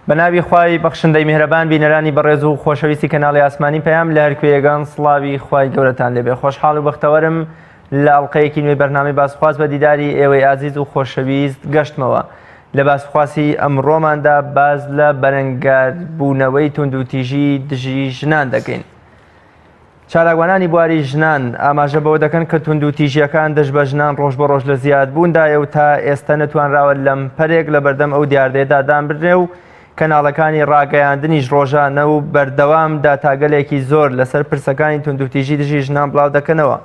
بەناوی خوای بەخشندەی میهرەبان بینەرانی بەڕێز و خۆشەویستی کەناڵی ئاسمانی پەیام لە هەرکوێیەگان سڵاوی خوای گەورەتان لێبێ. خۆشحاڵ و بەختەوەرم لە ئەڵقەیەکی نوێی بەرنامەی باسخواست بە دیداری ئێوەی ئازیز و خۆشەویست گەشتمەوە. لە باسخواسی ئەمڕۆماندا باز لە بەرەنگاربوونەوەی توندوتیژی دژی ژنان دەکەین. چالاکوانانی بواری ژنان ئاماژە بەوە دەکەن کە توندوتیژیەکان دەست بە ژنان ڕۆژ بە ڕۆژ لە زیادبووندایە و تا ئێستا نەتوانراوە لەم پەرێک لە بەردەم ئەو دیاردەیەدا دامبرێ و کەناڵەکانی ڕاگەیاندنیش ڕۆژانە و بەردەوام داتاگەلێکی زۆر لەسەر پرسەکانی توندوتیژی دژی ژنان بڵاو دەکەنەوە.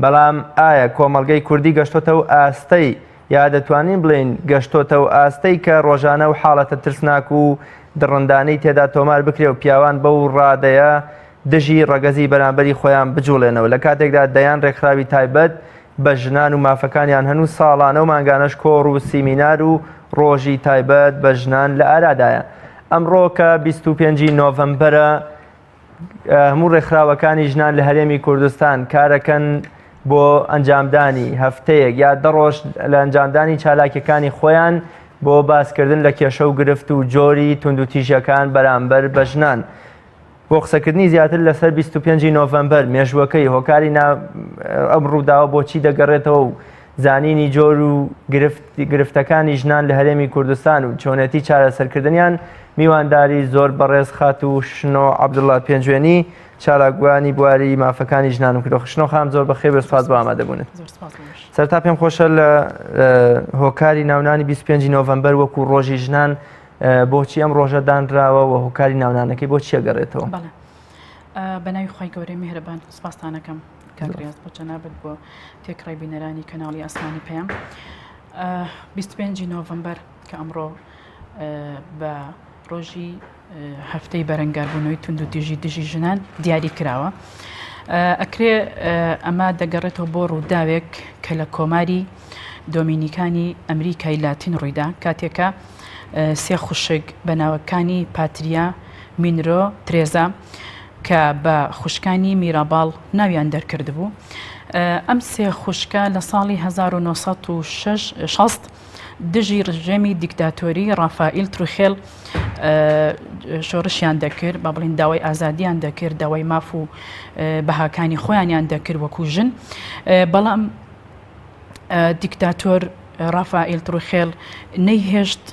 بەڵام ئایا کۆمەڵگەی کوردی گەشتۆتەوە ئاستەی یا دەتوانین بڵێن گەشتۆتەوە ئاستەی کە ڕۆژانە و حاڵەتە ترسناک و دڕندانەی تێدا تۆمار بکرێ و پیاوان بەو ڕادەیە دژی ڕەگەزی بەرامبەری خۆیان بجوڵێنەوە لە کاتێکدا دەیان ڕێکخراوی تایبەت بە ژنان و مافەکانیان هەنوو ساڵانە و مانگانەش کۆڕ و سیمینار و ڕۆژی تایبەت بە ژنان لە ئارادایە. ئەمڕۆ کە 25 نۆڤەمبەرە هەموو ڕێکخراوەکانی ژنان لە هەرێمی کوردستان کارەکەن بۆ ئەنجامدانی هەفتەیەک یا دەڕۆژ لە ئەنجامدانی چالاکیەکانی خۆیان بۆ باسکردن لە کێشە و گرفت و جۆری توندوتیژیەکان بەرامبەر بە ژنان. بۆ قسەکردنی زیاتر لەسەر 25 نۆڤەمبەر مێژوەکەی هۆکاری ئەم ڕووداوە بۆچی دەگەڕێتەوە و زانینی جۆر و گرفتەکانی ژنان لە هەرێمی کوردستان و چۆنێتی چارەسەرکردنیان میوانداری زۆر بەڕێز خات و شنۆ عەبدوڵڵا پێنجوێنی چالاکوانی بواری مافەکانی ژنان و کردۆ. شنۆ خام زۆر بەخێر و سوپاس بۆ ئامادەبوونت. سەرتا پێم خۆشە لە هۆکاری ناونانی 25 نۆڤەمبەر وەکو ڕۆژی ژنان بۆچی ئەم ڕۆژە دانراوە و هۆکاری ناونانەکەی بۆچی ئەگەڕێتەوە؟ بەناوی خۆی گەورەی میهرەبان سوپاستانەکەم کاکریاز بۆ جەنابەت بۆ تێکڕای بینەرانی کەناڵی ئاسمانی پەیام. 25 نۆڤەمبەر کە ئەمڕۆ بە ڕۆژی هەفتەی بەرەنگاربوونەوەی توندوتیژی دژی ژنان دیاری کراوە. ئەکرێ ئەمە دەگەڕێتەوە بۆ ڕووداوێک کە لە کۆماری دۆمینیکانی ئەمریکای لاتین ڕوویدا کاتێکە سێ خوشک بە ناوەکانی پاتریا مینرۆ ترێزا کە بە خوشکانی میراباڵ ناویان دەرکردبوو. ئەم سێ خوشکە لە ساڵی 1960 دژی ڕژێمی دیکتاتۆری ڕافائیل تروخێل شۆڕشیان دەکرد با بڵین داوای ئازادیان دەکرد داوای ماف و بەهاکانی خۆیانیان دەکرد وەکو ژن. بەڵام دیکتاتۆر ڕافائیل تروخێل نەیهێشت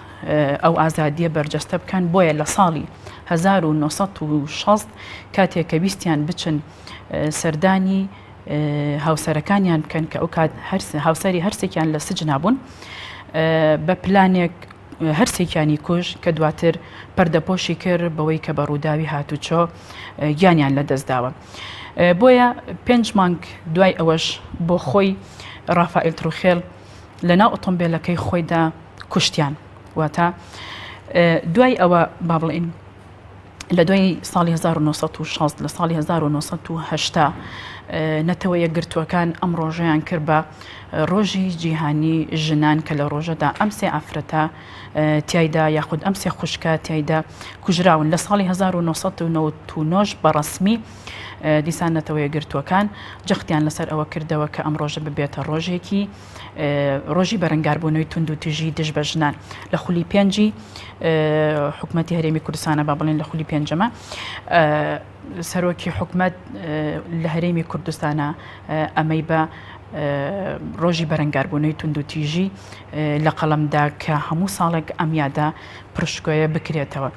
ئەو ئازادیە بەرجەستە بکەن بۆیە لە ساڵی 1960 کاتێک کە ویستیان بچن سەردانی هاوسەرەکانیان بکەن کە ئەو کات هاوسەری هەرسێکیان لە سجنا بوون بە پلانێک هەرسێکیانی کوژ کە دواتر پەردەپۆشی کرد بەوەی کە بە ڕووداوی هاتوچۆ گیانیان لە دەستداوە. بۆیە 5 مانگ دوای ئەوەش بۆ خۆی ڕافائیل تروخێل لەناو ئۆتۆمبیلەکەی خۆیدا کوشتیان. واتە دوای ئەوە با بڵێن لە دوای ساڵی 1960 لە ساڵی 1980 نەتەوە یەکگرتووەکان ئەم ڕۆژەیان کرد بە ڕۆژی جیهانی ژنان کە لە ڕۆژەدا ئەم سێ ئافرەتە تایدا یاخود ئەم سێ خوشکە تایدا کوژراون. لە ساڵی 1999 بەڕەسمی دیسانەتەوە یەکگرتووەکان جەختیان لەسەر ئەوە کردەوە کە ئەم ڕۆژە ببێتە ڕۆژێکی ڕۆژی بەرەنگاربوونەوەی توندوتیژی دژ بە ژنان. لە خولی پێنجی حکومەتی هەرێمی کوردستانە با بڵێن لە خولی پێنجەمە سەرۆکی حکومەت لە هەرێمی کوردستانە ئەمەی بە ڕۆژی بەرەنگاربوونەوەی توندوتیژی لە قەڵەمدا کە هەموو ساڵێک ئەمیادا پرشکۆیە بکرێتەوە.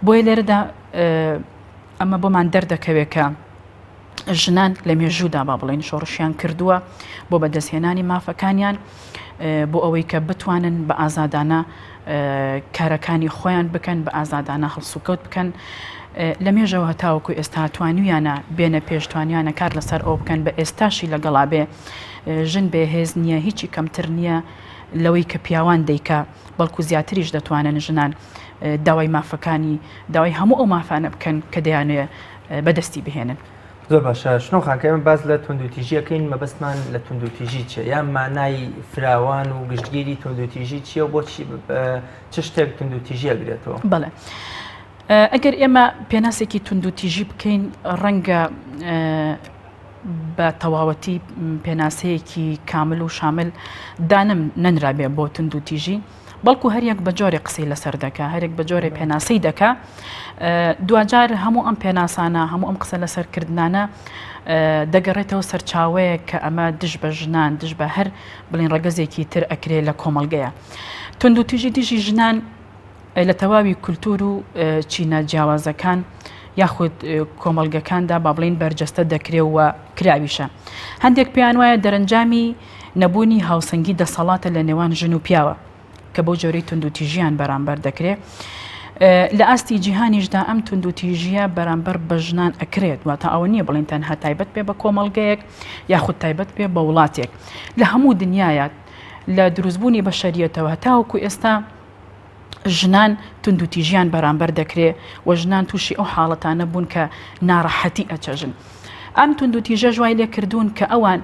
بۆیە لێرەدا ئەمە بۆمان دەردەکەوێت کە ژنان لە مێژوودا با بڵێن شۆڕشیان کردووە بۆ بەدەستهێنانی مافەکانیان بۆ ئەوەی کە بتوانن بە ئازادانە کارەکانی خۆیان بکەن بە ئازادانە هەڵسوکەوت بکەن لە مێژەوە هەتاوەکو ئێستا توانویانە بێنە پێشتوانیانە کار لەسەر ئەو بکەن بە ئێستاشی لەگەڵا بێ ژن بێهێز نییە هیچی کەمتر نییە لەوەی کە پیاوان دەیکا بەڵکو زیاتریش دەتوانن ژنان داوای مافەکانی داوای هەموو ئەو مافانە بکەن کە دەیانوێ بەدەستی بهێنن. زۆر باشە شنۆ خانکەمە باز لە توندوتیژیەکەین مەبەستمان لە توندوتیژی چیە یان مانای فراوان و گشتگیری توندوتیژی چیە و بۆچی چ شتێک توندوتیژی ئەگرێتەوە؟ بەڵێ ئەگەر ئێمە پێناسێکی توندوتیژی بکەین ڕەنگە بە تەواوەتی پێناسەیەکی کامل و شامل دانم نەنرابێ بۆ توندوتیژی بەڵکو هەریەک بە جۆرێ قسەی لەسەر دەکا هەرێک بە جۆرێ پێناسەی دەکا دوجار هەموو ئەم پێناسانە هەموو ئەم قسە لەسەرکردانە دەگەڕێتەوە سەرچاوەیە کە ئەمە دژ بە ژنان دژ بە هەر بڵین ڕەگەزێکی تر ئەکرێ لە کۆمەڵگەیە تونند و تیژی دژی ژنان لە تەواوی کولتور و چینە جیاوازەکان یاخود کۆمەڵگەکاندا با بڵین بەرجەستە دەکرێەوە کراویشە هەندێک پێیان وایە دەرەنجامی نەبوونی هاوسەنگی دەسەڵاتە لە نێوان ژن و پیاوە کە بۆ جۆرەی تونند و تیژیان بەرامبەر دەکرێت لە ئاستی جیهانیشدا ئەم تونند و تیژیە بەرامبەر بە ژنان ئەکرێت واتە ئەوە نییە بڵین تەنها تایبەت پێ بە کۆمەڵگەیەک یاخود تایبەت پێ بە وڵاتێک لە هەموو دنیایە لە دروستبوونی بەشەریەتەوە هەتاوەکو ئێستا ژنان تونند و تیژیان بەرامبەر دەکرێت و ژنان تووشی ئەو حاڵەتانە بوون کە ناڕەحەتی ئەچەژن ئەم تونند و تیژە ژوای لێ کردوون کە ئەوان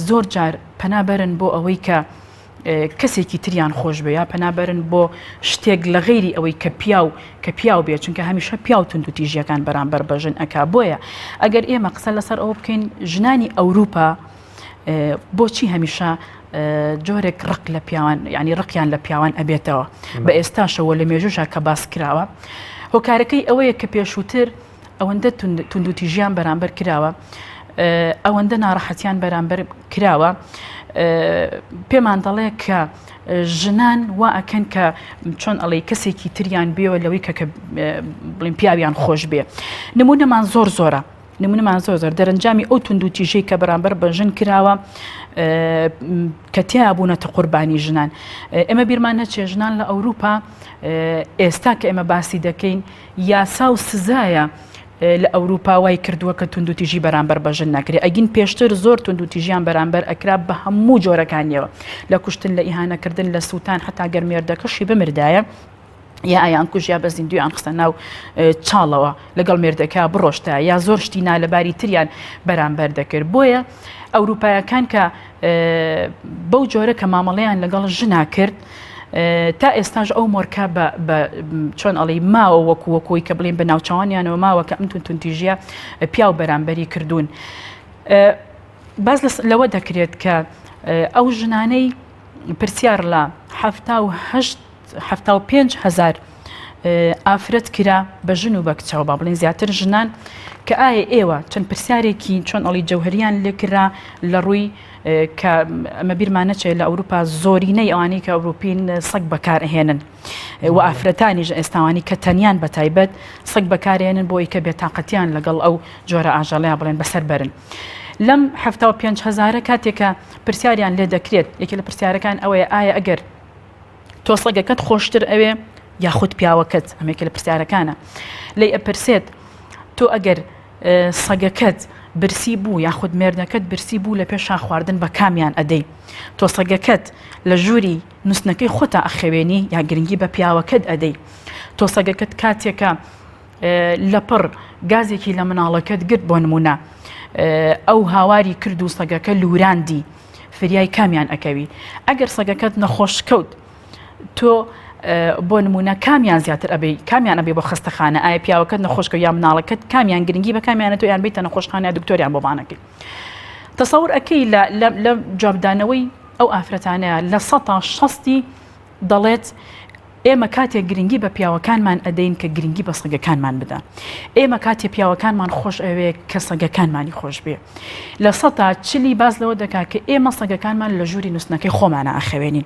زۆر جار پەنابەرن بۆ ئەوەی کە کەسێکی تریان خۆش بێ یا پەنابەرن بۆ شتێک لە غەیری ئەوەی کە پیاو بێت چونکە هەمیشە پیاو تونند و تیژیەکان بەرامبەر بە ژن ئەکا بۆیە ئەگەر ئێمە قسە لەسەر ئەوە بکەین ژنانی ئەوروپا بۆچی هەمیشە جۆرێک ڕق لە پیاوان ینی ڕقیان لە پیاوان ئەبێتەوە بە ئێستاشەوە لە مێژوشە کە باس کراوە هۆکارەکەی ئەوەیە کە پێشووتر ئەوەندە تونند و تیژیان بەرامبەر کراوە ئەوەندە ناڕەحەتیان بەرامبەر کراوە پێمان دەڵێ کە ژنان وا ئەکەن کە چۆن ئەڵێ کەسێکی تریان بێەوە لەوەی کە بڵین پیاویان خۆش بێ نمونەمان زۆر زۆرە نمونەمان زۆر دەرەنجامی ئەو تونند و تیژەی کە بەرامبەر بە ژن کراوە کە تیا بوونەتە قوربانی ژنان ئێمە بیرمان نەچێ ژنان لە ئەوروپا ئێستا کە ئێمە باسی دەکەین یاسا و سزایە لە ئەوروپا وای کردووە کە تونند و تیژی بەرامبەر بە ژن ناکرێت ئەگین پێشتر زۆر تونند و تیژیان بەرامبەر ئەکرا بە هەموو جۆرەکانیەوە لە کوشتن لە ئیهانەکردن لە سووتان حتا گەرمێردەکەشی بمردایە یا ئایان کوژ یا بە زیندویان خستە ناو چاڵەوە لەگەڵ مێردەکە بڕۆشتە یا زۆر شتی نالەباری تریان بەرامبەر دەکرد بۆیە ئەوروپایەکان کە بەو جۆرە کە مامەڵەیان لەگەڵ ژنا کرد تا ئێستاژ ئەو مۆرکە بە چۆن ئەڵی ماوە وەکووەکۆی کە بڵێن بە ناوچوانیانەوە ماوە کە ئەم تونند و تیژیە پیاو بەرامبەری کردوون باز لەوە دەکرێت کە ئەو ژنانەی پرسیار لە 75,000 ئافرەت کرا بە ژن و بە کچەوە با بڵێن زیاتر ژنان کە ئایا ئێوە چەند پرسیارێکی چۆن ئەڵی جەوهریان لێکرا لە ڕووی کە ئەمە بیرمان نەچێت لە ئەوروپا زۆرینەی ئەوانەی کە ئەوروپین سەگ بەکارهێنن و ئافرەتانیش ئێستاوانی کە تەنیان بە تایبەت سەگ بەکارهێنن بۆی کە بێتاقەتیان لەگەڵ ئەو جۆرە ئاژەڵەیە بڵێن بەسەر بەرن لەم 75,000 کاتێکە پرسیاریان لێ دەکرێت یەکی لە پرسیارەکان ئەوەیە ئایا ئەگەر تۆ سەگەکەت خۆشتر ئەوێ یاخود پیاوەکەت ئەمێکە لە پرسیارەکانە لی ئەپرسێت تۆ ئەگەر سەگەکەت برسی بوو یاخود مێردەکەت برسی بوو لە پێشا خواردن بە کامیان ئەدەی تۆ سەگەکەت لە ژووری نووسنەکەی خۆتا ئەخەوێنی یا گرنگی بە پیاوەکەت ئەدەی تۆ سەگەکەت کاتێکە لەپڕ گازێکی لە مناڵەکەت گرت بۆ نمونە ئەو هاواری کرد و سەگەکە لوراندی فریای کامیان ئەکەوی ئەگەر سەگەکەت نەخۆش کەوت تۆ بۆ نمونە کامیان زیاتر ئەبێ کامیان ئەبێ بۆ خستەخانە ئایا پیاوەکەت نەخۆشکە یا مناڵەکەت کامیان گرنگی بە کامیانە تۆ یان بیتە نەخۆشخانە دکتۆریان بۆبانەکەی تەسەور ئەەکەی لە جوابدانەوەی ئەو ئافرەتانەیە لە 160 دەڵێت ئێمە کاتێک گرنگی بە پیاوەکانمان ئەدەین کە گرنگی بە سەگەکانمان بدەن ئێمە کاتێک پیاوەکانمان خۆش ئەوێ کە سەگەکانمانی خۆش بێ لە 140 باز لەوە دەکات کە ئێمە سەگەکانمان لە ژووری نووسنەکەی خۆمانە ئەخەوێنین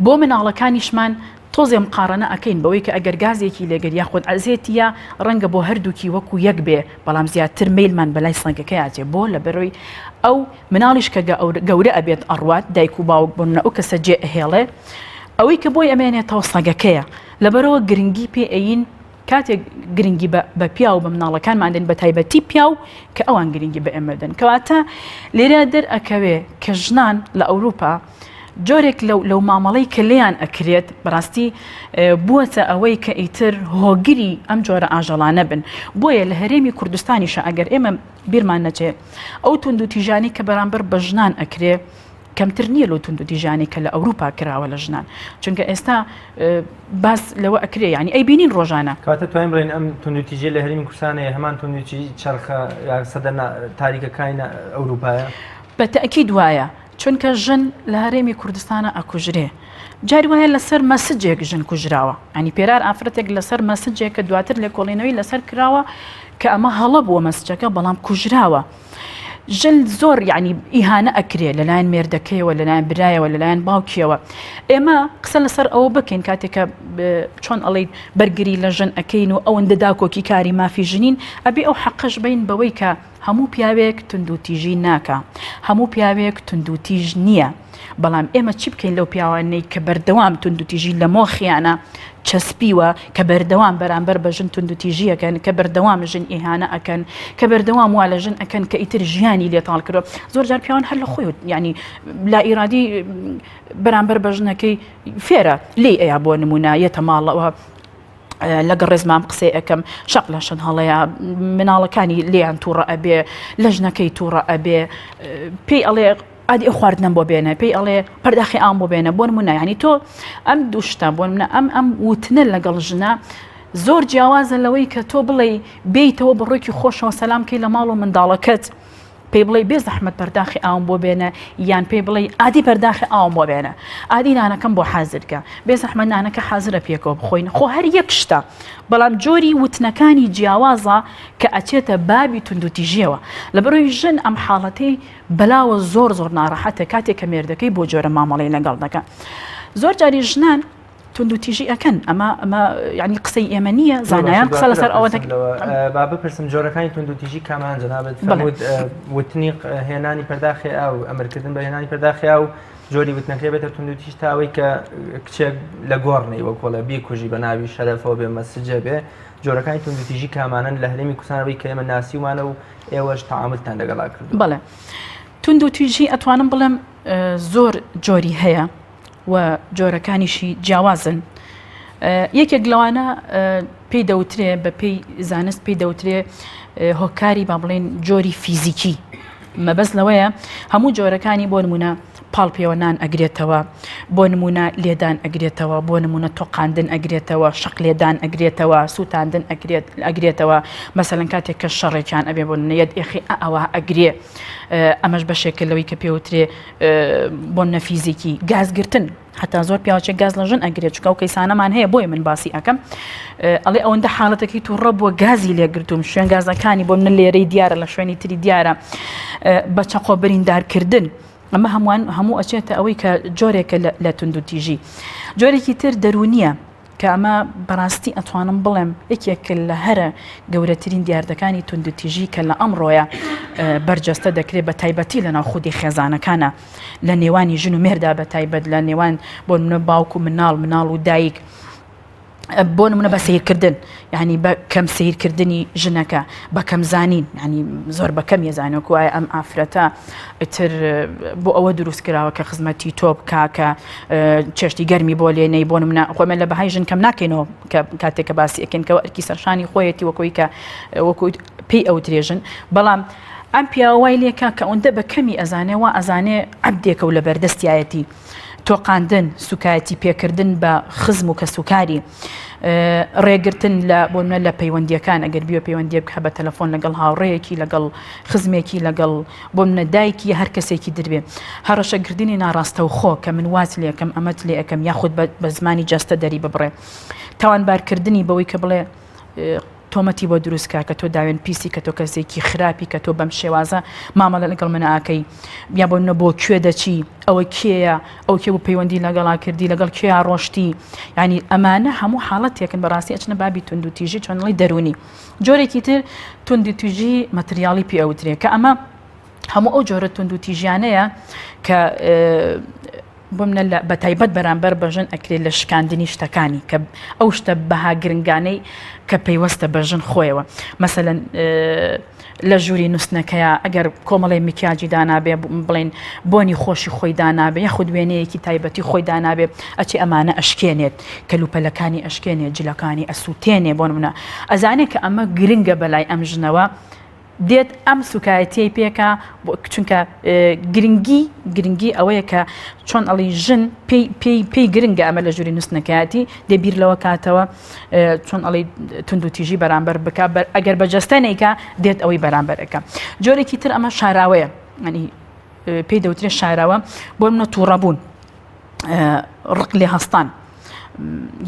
بۆ مناڵەکانیشمان تۆزێ مقارنە ئەەکەین بەوەی کە ئەگەر گازێکی لێگەر یاخود ئەزێتیە ڕەنگە بۆ هەردووکی وەکو یەک بێ بەڵام زیاتر میلمان بەلای سەگەکەیاتێ بۆ لە بەرەوەی ئەو مناڵیش کە گەورە ئەبێت ئەڕوات دایک و باوک بوون ئەو کەسە جێ ئەهێڵێ ئەوەی کە بۆی ئەمێنێتەوە سەگەکەیە لەبەرەوە گرنگی پێ ئەین کاتێک گرنگی بە پیا و بە مناڵەکانماندن بە تایبەتی پیاو کە ئەوان گرنگی بە ئێمەدەن کەواتە لێرە دەرئەکەوێ کە ژنان لە ئەوروپا جۆرێک لەو مامەڵەی کە لێیان ئەکرێت بەڕاستی بووەتە ئەوەی کە ئیتر هۆگری ئەم جۆرە ئاژەڵانە بن بۆیە لە هەرێمی کوردستانیشە ئەگەر ئێمە بیرمان نەچێت ئەو تونند و تیژانی کە بەرامبەر بە ژنان ئەکرێ کەمتر نییە لەو تونند و تیژانی کە لە ئەوروپا کراوە لە ژنان چونکە ئێستا باس لەوە ئەکرێ ینی ئەی بینین ڕۆژانە کاتە توانین بڵێن ئەم تونند و تیژە لە هەرێمی کوردستانەیە هەمان تونند و چەرخە سەدە تاریکەکانی ئەوروپایە بە تەئکید وایە چونکە ژن لە هەرێمی کوردستانە ئەکوژرێ جاری وایە لەسەر مەسجێک ژن کوژراوە ئەنی پێرار ئافرەتێک لەسەر مەسجێک کە دواتر لێ کۆڵینەوەی لەسەر کراوە کە ئەمە هەڵە بووە مەسجەکە بەڵام کوژراوە ژن زۆر یعنی ئیهانە ئەکرێ لەلایەن مێردەکەیەوە لەلایەن برایەوە لەلایەن باوکیەوە ئێمە قسە لەسەر ئەوە بکەین کاتێکە چۆن ئەڵێ بەرگری لە ژن ئەەکەین و ئەوەندە داکۆکی کاری مافی ژنین ئەبێ ئەو حەقەش بین بەوەی کە هەموو پیاوێک تونندوتیژی ناکە هەموو پیاوێک تونندوتیژ نییە بەڵام ئێمە چی بکەین لەو پیاوانەی کە بەردەوام تونندوتیژی لە مۆخیانە چەسپیوە کە بەردەوام بەرامبەر بە ژن تونندوتیژیەکەن کە بەردەوام ژن ئیهانە ئەکەن کە بەردەوام وا لە ژن ئەکەن کە ئیتر ژیانی لێتاڵ کردو زۆر جار پیاوان هەر لە خۆی ینی لا ئیرادی بەرامبەر بە ژنەکەی فێرە لێ ئەیا بۆ نمونایەتە ماڵەوە لەگە ڕێزمام قسەی ئەەکەم شەق لە شن هەڵەیە مناڵەکانی لێیان تووڕە ئەبێ لە ژنەکەی تووڕە ئەبێ پێی ئەڵێ ئادی ئەو خواردنم بۆ بێنە پێی ئەڵێ پەرداخی ئام بۆ بێنە بۆ نمونە ینی تۆ ئەم دووشتە بۆ منە ئەم وتنە لەگەڵ ژنە زۆر جیاوازە لەوەی کە تۆ بڵێ بیتەوە بڕۆکی خۆشەوە سەلامکەی لە ماڵ و منداڵەکەت پێی بڵێ بێ زەحمەت پەرداخی ئاوم بۆ بێنە یان پێی بڵێ ئادی پەرداخی ئاوم بۆ بێنە ئادی نانەکەم بۆ حازرکە بێ زەحمەت نانەکە حازرە پێکەوە بخۆین خۆ هەر یەک شتە بەڵام جۆری وتنەکانی جیاوازە کە ئەچێتە بابی تونندوتیژیەوە لە بەرۆی ژن ئەم حاڵەتەی بەلاوە زۆر زۆر ناڕەحەتە کاتێک کە مێردەکەی بۆ جۆرە مامەڵەی لەگەڵ دەکە زۆر جاری ژنان تونندوتیژی ئەکەن ئەمە ینی قسەی ئێمە نییە زانایان قسە لەسەر ئەوە با بپرسم جۆرەکانی تونندوتیژی کامان جەنابەت وتنی هێنانی پەرداخی ئاو ئەمرکردن بە هێنانی پەرداخی ئاو جۆری وتنەکەی بێتە تونندوتیژ تاوەی کە کچێک لە گۆڕنەی وە کۆڵە بیکوژی بە ناوی شەرەفەوە بێ مەسجە بێ جۆرەکانی تونندوتیژی کامانن لە هەرێمی کوردستانەوەی کە ئێمە ناسیومانە و ئێوەش تەعاملتان لەگەڵا کرد بەڵێ تونندوتیژی ئەتوانم بڵێم زۆر جۆری هەیە و جۆرەکانیشی جیاوازن یەکێک لەوانە پێی دەوترێ بە پێی زانست پێی دەوترێ هۆکاری با بڵێن جۆری فیزیکی مەبەست لەوەیە هەموو جۆرەکانی بۆ نمونە پاڵپێوەنان ئەگرێتەوە بۆ نمونە لێدان ئەگرێتەوە بۆ نمونە تۆقاندن ئەگرێتەوە شەق لێدان ئەگرێتەوە سووتاندن ئەگرێتەوە مەسەلەن کاتێک کە شەڕێکیان ئەبێ بۆ نەیەت ئێخی ئەوە ئەگرێ ئەمەش بەشێکە لەوەی کە پێوترێ بۆ نەفیزیکی گازگرتن حتا زۆر پیاوچێک گاز لە ژن ئەگرێت چکە و کەیسانەمان هەیە بۆی من باسی ئەەکەم ئەڵێ ئەوەندە حاڵەتەکەی تووڕە بۆ گازی لێگرتوم شوێن گازەکانی بۆ منە لێرەی دیارە لە شوێنی تری دیارە بە چەقۆ بریندارکردن ئەمە هەموو ئەچێتە ئەوەی کە جۆرێکە لە تونندوتیژی جۆرێکی تر دەرونیە کە ئەمە بەڕاستی ئەتوانم بڵێم یەکێک لە هەرە گەورەترین دیاردەکانی تونندوتیژی کە لە ئەمڕۆیە بەرجەستە دەکرێت بە تایبەتی لە ناو خودی خێزانەکانە لە نێوانی ژن و مێردا بە تایبەت لە نێوان بۆ منە باوک و مناڵ و دایک بۆ نمونە بە سیرکردن یعنی بە کەم سیرکردنی ژنەکە بە کەم زانین ینی زۆر بە کەم یێزانێک وایە ئەم ئافرەتە ئتر بۆ ئەوە دروست کراوە کە خزمەتی تۆ بکاکە چێشتی گەرمی بۆ لێنەی بۆ نمونە خۆمە لە بەهای ژن کەم ناکەینەوە کاتێک کە باسی ئەکەنکەوە ئەرکی سەرشانی خۆیەتی وەکوی کە وەکوی پێی ئەو درێژن بەڵام ئەم پیاوای لێکە کە ئەوەندە بە کەمی ئەزانێەوە ئەزانێ عەبدێکە و لە بەردەستایەتی تۆقاندن سوکایەتی پێکردن بە خزم و کە سوکاری ڕێگرتن لە پەیوەندیەکان ئەگەر بیوە پەیوەندیە بکە بە تەلەفۆن لەگەڵ هاوڕێیەکی لەگەڵ خزمێکی لەگەڵ بۆ منە دایکی هەر کەسێکی دەربێ هەڕەشەگردنی ناڕاستە و خۆ کە من وات لێ ئەەکەم ئەمەت لێ ئەەکەم یاخود بە زمانی جەستە دەری ببڕێ تاوانبارکردنی بەوەی کە بڵێ تۆمەتی بۆ دروستکە کە تۆ داوێن پیسی کە تۆ کەسێکی خراپی کە تۆ بەم شێوازە مامەڵە لەگەڵ منە ئاکەی یا بۆ منە بۆ کوێ دەچی ئەوە کێیە ئەو کێ بۆ پەیوەندی لەگەڵا کردی لەگەڵ کوێ ڕۆشتی ینی ئەمانە هەموو حاڵەتێکن بەڕاستی ئەچنە بابی تونندوتیژی چۆنڵی دەرونی جۆرێکی تر تونندوتیژی مەتریاڵی پێ ئەوترێ کە ئەمە هەموو ئەو جۆرە تونندوتیژیانەیە کە بۆ منە بە تایبەت بەرامبەر بەژن ئەکرێت لە شکاندنی شتەکانی کە ئەو شتە بەها گرنگانەی کە پەیوەستە بەژن خۆیەوە مەسەلەن لە ژووری نووسنەکەیە ئەگەر کۆمەڵی میکیاجی دانابێ بڵێن بۆنی خۆشی خۆی دانابێ یاخود وێنەیەکی تایبەتی خۆی دانابێ ئەچی ئەمانە ئەشکێنێت کەلوپەلەکانی ئەشکێنێت جلەکانی ئەسووتێنێ بۆ منە ئەزانێت کە ئەمە گرنگە بەلای ئەم ژنەوە دێت ئەم سوکایەتی پێکە چونکە گرنگی ئەوەیە کە چۆن ئەڵی ژن پێی گرنگە ئەمە لە ژووری نووسنەکەیەتی دەبیر لەوە کاتەوە چۆن ئەڵی تونندوتیژی بەرامبەر بکە ئەگەر بەجەستە نیکە دێت ئەوەی بەرامبەرەکە جۆرێکی تر ئەمە شاراوەیە ینی پێی دەوترێت شاراوە بۆ منە تووڕەبوون ڕق لێ هەستان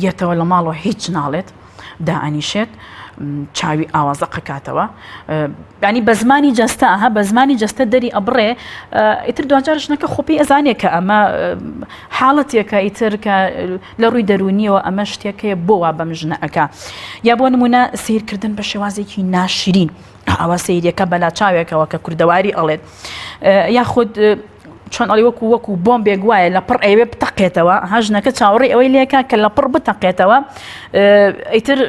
یەتەوە لە ماڵەوە هیچ ناڵێت دائنیشێت چاوی ئاوازە قەکاتەوە ینی بە زمانی جەستە ئەها بە زمانی جەستە دەری ئەبڕێ ئیتر دوجار ژنەکە خۆپی ئەزانێت کە ئەمە حاڵەتێکە ئیتر کە لە ڕووی دەرونیەوە ئەمە شتێکەیە بۆ وا بەم ژنە ئەکا یا بۆ نمونە سیرکردن بە شێوازێکی ناشرین ئەوە سیرەکە بەلا چاوێکەوە کە کوردەواری ئەڵێت یاخود چۆن ئەڵی وەکو بۆمبێک وایە لە پڕ ئەوێ بتەقێتەوە ژنەکە چاوەڕێ ئەوەی لێکە کە لە پڕ بتەقێتەوە ئیتر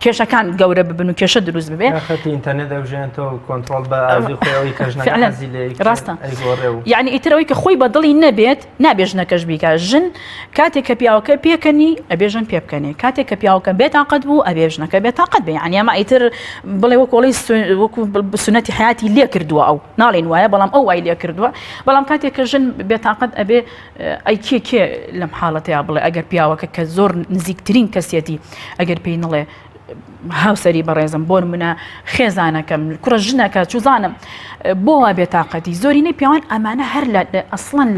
کێشەکان گەورە ببن و کێشە دروست ببێ ئینتەرنێت دەژێنێتەوە کۆنتترۆل بە ئازی خۆیەوەی کەژنە ڕاستە یعنی ئیتر ئەوەی کە خۆی بەدڵی نەبێت نابێژ نەکەش بیکە ژن کاتێک کە پیاوەکە پێکەنی ئەبێژن پێ بکەنێ کاتێک کە پیاوەکە بێتاقەت بوو ئەبێژنەکە بێتاقەت بێ ینی ئەمە ئیتر بڵێ وەکۆڵی وەکو سنەتی حیاتی لێ کردووە ئەو ناڵێن وایە بەڵام ئەو وای لێ کردووە بەڵام کاتێک کە ژن بێتاقەت ئەبێ ئەی کێ لەم حاڵەتەیە بڵێ ئەگەر پیاوەکە کە زۆر نزیکترین کەسێتی ئەگەر پێی نڵێ هاوسەری بەڕێزم بۆ منە خێزانەکەم کوڕە ژنەکە چوزانم بۆ وا بێتاقەتی زۆرینەی پیاوان ئەمانە هەر ئەسڵەن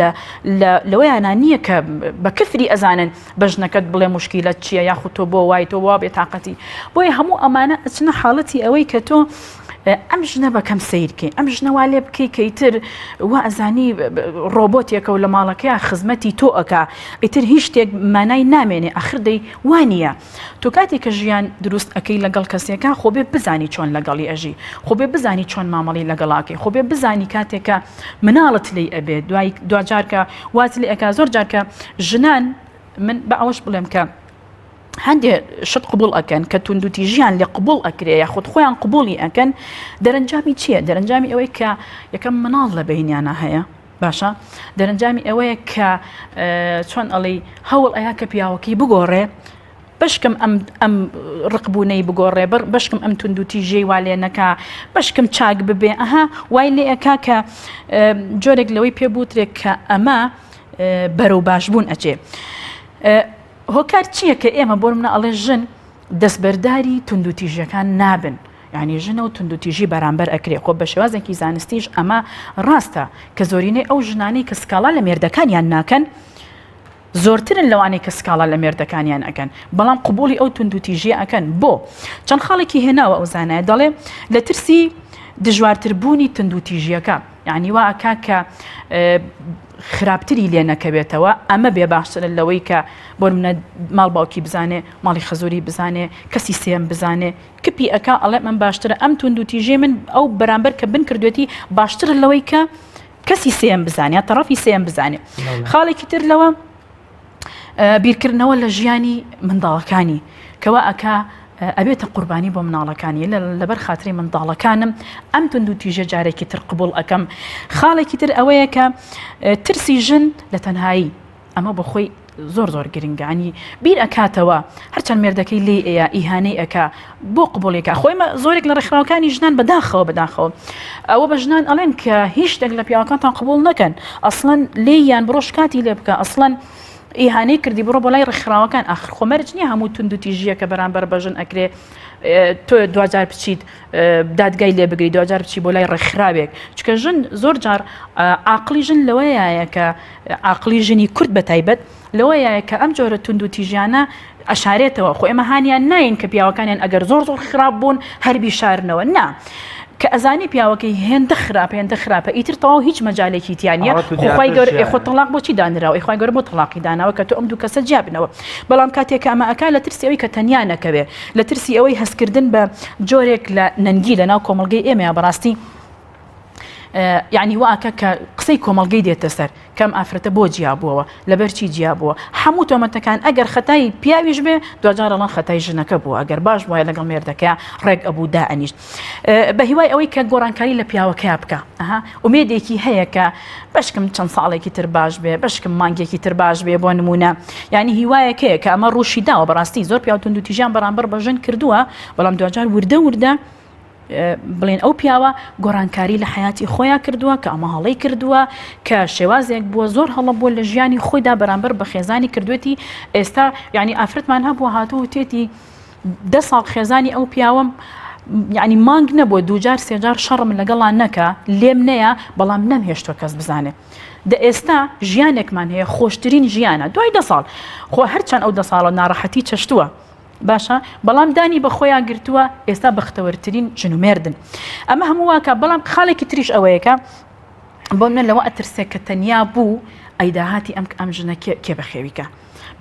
لەوەیانە نییە کە بە کفری ئەزانن بە ژنەکەت بڵێ مشکیلەت چییە یاخود تۆ بۆ وای تۆ وا بێتاقەتی بۆیە هەموو ئەمانە ئەچنە حاڵەتی ئەوەی کە تۆ ئەم ژنە بەکەم سیرکەی ئەم ژنەوا لێ بکەی کەیتر وا ئەزانی ڕۆبۆتێکە و لە ماڵەکەی خزمەتی تۆ ئەکا ئیتر هیچ شتێک مانای نامێنێ ئەخردەی وانە تۆ کاتێک کە ژیان دروست ئەەکەی لەگەڵ کەسێکە خۆبێ بزانی چۆن لەگەڵی ئەژی خۆبێ بزانی چۆن مامەڵی لەگەڵاکەی خۆبێ بزانی کاتێکە مناڵت لی ئەبێت دوجارکە وات لێ ئەکا زۆر جارکە ژنان من بە ئەوەش بڵێم کە هەندێ شت قبول ئەکەن کە توندوتی ژیان لێ قبول ئەکرێ یاخود خۆیان قبولی ئەکەن دەرەنجامی چییە؟ دەرەنجامی ئەوەی کە یەکەم مناڵ لە بینیانە هەیە باشە دەرەنجامی ئەوەیە کە چۆن ئەڵی هەوڵ ئەیا کە پیاوەکەی بگۆڕێ بەشکم ئەم ڕقبوونەی بگۆڕێ بەشکم ئەم توندوتی ژێی وا لێنەکە بەشکم چاک ببێ ئەها وای لێ ئەکا کە جۆرێک لەوەی پێبووترێک کە ئەمە بەرەو باشبوون ئەچێ هۆکار چییە کە ئێمە بۆ منە ئەڵێ ژن دەستبەرداری توندوتیژەکان نابن یعنی ژنە و توندوتیژی بەرامبەر ئەکرێ خۆ بە شێوازێکی زانستیش ئەمە ڕاستە کە زۆرینەی ئەو ژنانەی کە سکاڵا لە مێردەکانیان ناکەن زۆرترن لەوانەی کە سکاڵا لە مێردەکانیان ئەکەن بەڵام قبولی ئەو توندوتیژیە ئەکەن بۆ چەند خاڵێکی هێناوە ئەو زانایە دەڵێ لە ترسی دژوارتربوونی توندوتیژیەکە یعنی وا ئەکا کە خراپتری لێ نەکەوێتەوە ئەمە بێ باشترە لەوەی کە بۆ منە ماڵ باوکی بزانێ ماڵی خەزوری بزانێ کەسی سێم بزانێ کپی ئەکا ئەڵێ من باشترە ئەم توندوتیژێ من ئەو بەرامبەر کە بن کردوێتی باشترە لەوەی کە کەسی سێم بزانێ تەڕەفی سێم بزانێ خاڵێکی تر لەوە بیرکردنەوە لە ژیانی منداڵەکانی کەوا ئەکا ئەبێتە قوربانی بۆ مناڵەکانی لەبەر خاتری منداڵەکانم ئەم توندوتیژە جارێکی تر قبول ئەەکەم خاڵێکی تر ئەوەیە کە ترسی ژن لە تەنهایی ئەمە بە خۆی زۆر گرنگانی بیر ئەکاتەوە هەرچەند مێردەکەی لێ ئەیە ئیهانەی ئەکا بۆ قبولێکە خۆی زۆرێک لە ڕێکخراوەکانی ژنان بەداخەوە ئەوە بە ژنان ئەڵێن کە هیچ شتێک لە پیاوەکانتان قبول نەکەن ئەسڵەن لێیان بڕۆ شکاتی لێ بکە ئەسڵەن ئیهانەی کردی بڕۆ بۆ لای ڕێکخراوەکان ئاخر خۆمەرج نییە هەموو توندوتیژیە کە بەرامبەر بەژن ئەکرێ تۆ دوجار بچیت دادگای لێ بگری دوجار بچی بۆ لای ڕێکخراوێک چکە ژن زۆر جار عاقلی ژن لەوەیە کە عاقلی ژنی کورد بە تایبەت لەوەیە کە ئەم جۆرە توندوتیژیانە ئەشارێتەوە خۆ ئێمە هانیان ناین کە پیاوەکانیان ئەگەر زۆر خراپ بوون هەربی شارنەوە نا کە ئەزانی پیاوەکەی هێندە خراپە ئیتر تەواو هیچ مەجالێکی تیانە خۆی گەورە خۆ تەلاق بۆچی دانراوە خۆی گەورە بۆ تەلاقی داناوە کە تۆ ئەم دوو کەسە جیابنەوە بەڵام کاتێک ئەمە ئەکا لە ترسی ئەوەی کە تەنیا نەکەوێ لە ترسی ئەوەی هەستکردن بە جۆرێک لە نەنگی لە ناو کۆمەڵگەی ئێمەیە بەڕاستی یعنی واکە کە قسەی کۆمەڵگەی دێتە سەر کەم ئافرەتە بۆ جیابووەوە لەبەرچی جیابووە هەموو تۆمەتەکان ئەگەر خەتای پیاویش بێ دوجارەڵان خەتای ژنەکە بوو ئەگەر باش وایە لەگەڵ مێردەکە ڕێک ئەبوو دائەنیشت بە هیوای ئەوەی کە گۆڕانکاری لە پیاوەکە بکە ئومێدێکی هەیە کە بەشکم چەند ساڵێکی تر باش بێ بەشکم مانگێکی تر باش بێ بۆ نمونە یعنی هیوایەکەیە کە ئەمە ڕوشی داوە بەڕاستی زۆر پیا و توندوتیژیان بەرامبەر بە ژن کردووە بەڵام دوجار وردە بڵێن ئەو پیاوە گۆڕانکاری لە حیاتی خۆیان کردووە کە ئەمە هەڵەی کردووە کە شێوازێک بووە زۆر هەڵە بووە لە ژیانی خۆیدا بەرامبەر بە خێزانی کردوێتی ئێستا یعنی ئافرەتمان هەبووە هاتوو تێتی 10 ساڵ خێزانی ئەو پیاوەم یعنی مانگ نەبووە دووجار سێجار شەڕم لەگەڵان نەکە لێم نەیە بەڵام نەمهێشتوە کەس بزانێ ئێستا ژیانێکمان هەیە خۆشترین ژیانە دوای 10 ساڵ خۆ هەرچەند ئەو 10 ساڵە ناڕەحەتی چەشتووە باشە بەڵام دانی بە خۆیان گرتووە ئێستا بەختەوەرترین ژن و مێردن ئەمە هەموو واکە بەڵام خاڵێکی تریش ئەوەیەکە بۆ منە لەوە ئەترسێک کە تەنیا بوو ئەیداهاتی ئەم ژنە کێ بەخێویکە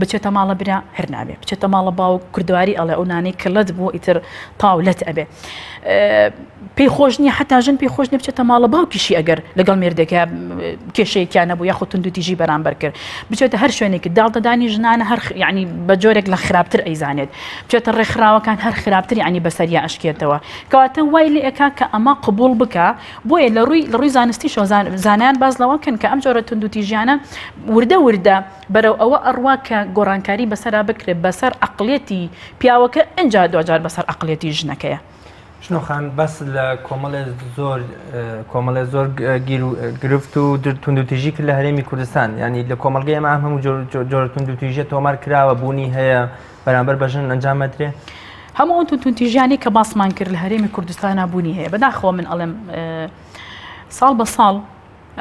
بچێتە ماڵە برا هەر نابێ بچێتە ماڵە باو کردواری ئەڵێ ئەو نانەی کڵت بوو ئیتر تاولەت ئەبێ پێی خۆش نییە حتا ژن پێی خۆش نیە بچێتە ماڵە باوکیشی ئەگەر لەگەڵ مێردێکە کێشەیەکیان نەبوو یاخۆ توندوتیژی بەرامبەر کرد بچێتە هەر شوێنێکی داڵتەدانی ژنانە هەر یعنی بە جۆرێک لە خراپتر ئەیزانێت بچێتە ڕێکخراوەکان هەر خراپتر یعنی بەسەریا ئەشکێتەوە کەواتە وای لێ ئەکا کە ئەمە قبول بکە بۆیە لە ڕووی زانستیشەوە زانایان باز لەوەکەن کە ئەم جۆرە توندوتیژیانە وردە بەرەو ئەوە ئەڕوا کە گۆڕانکاری بەسەرا بکرێت بەسەر عقلێتی پیاوەکە ئەنجا دوجار بەسەر عقلێتی ژنەکەیە شنۆخان بەس لە کۆمەڵێ زۆر گیر و گرفت و توندوتیژی کرد لە هەرێمی کوردستان ینی لە کۆمەڵگەی ئەمە هەموو جۆرە توندوتیژیە تۆمار کراوە بوونی هەیە بەرامبەر بەژن ئەنجام مەدرێ هەموو ئەو توندوتیژیانی کە باسمان کرد لە هەرێمی کوردستانە بوونی هەیە بەداخەوە من ئەڵێم ساڵ بە ساڵ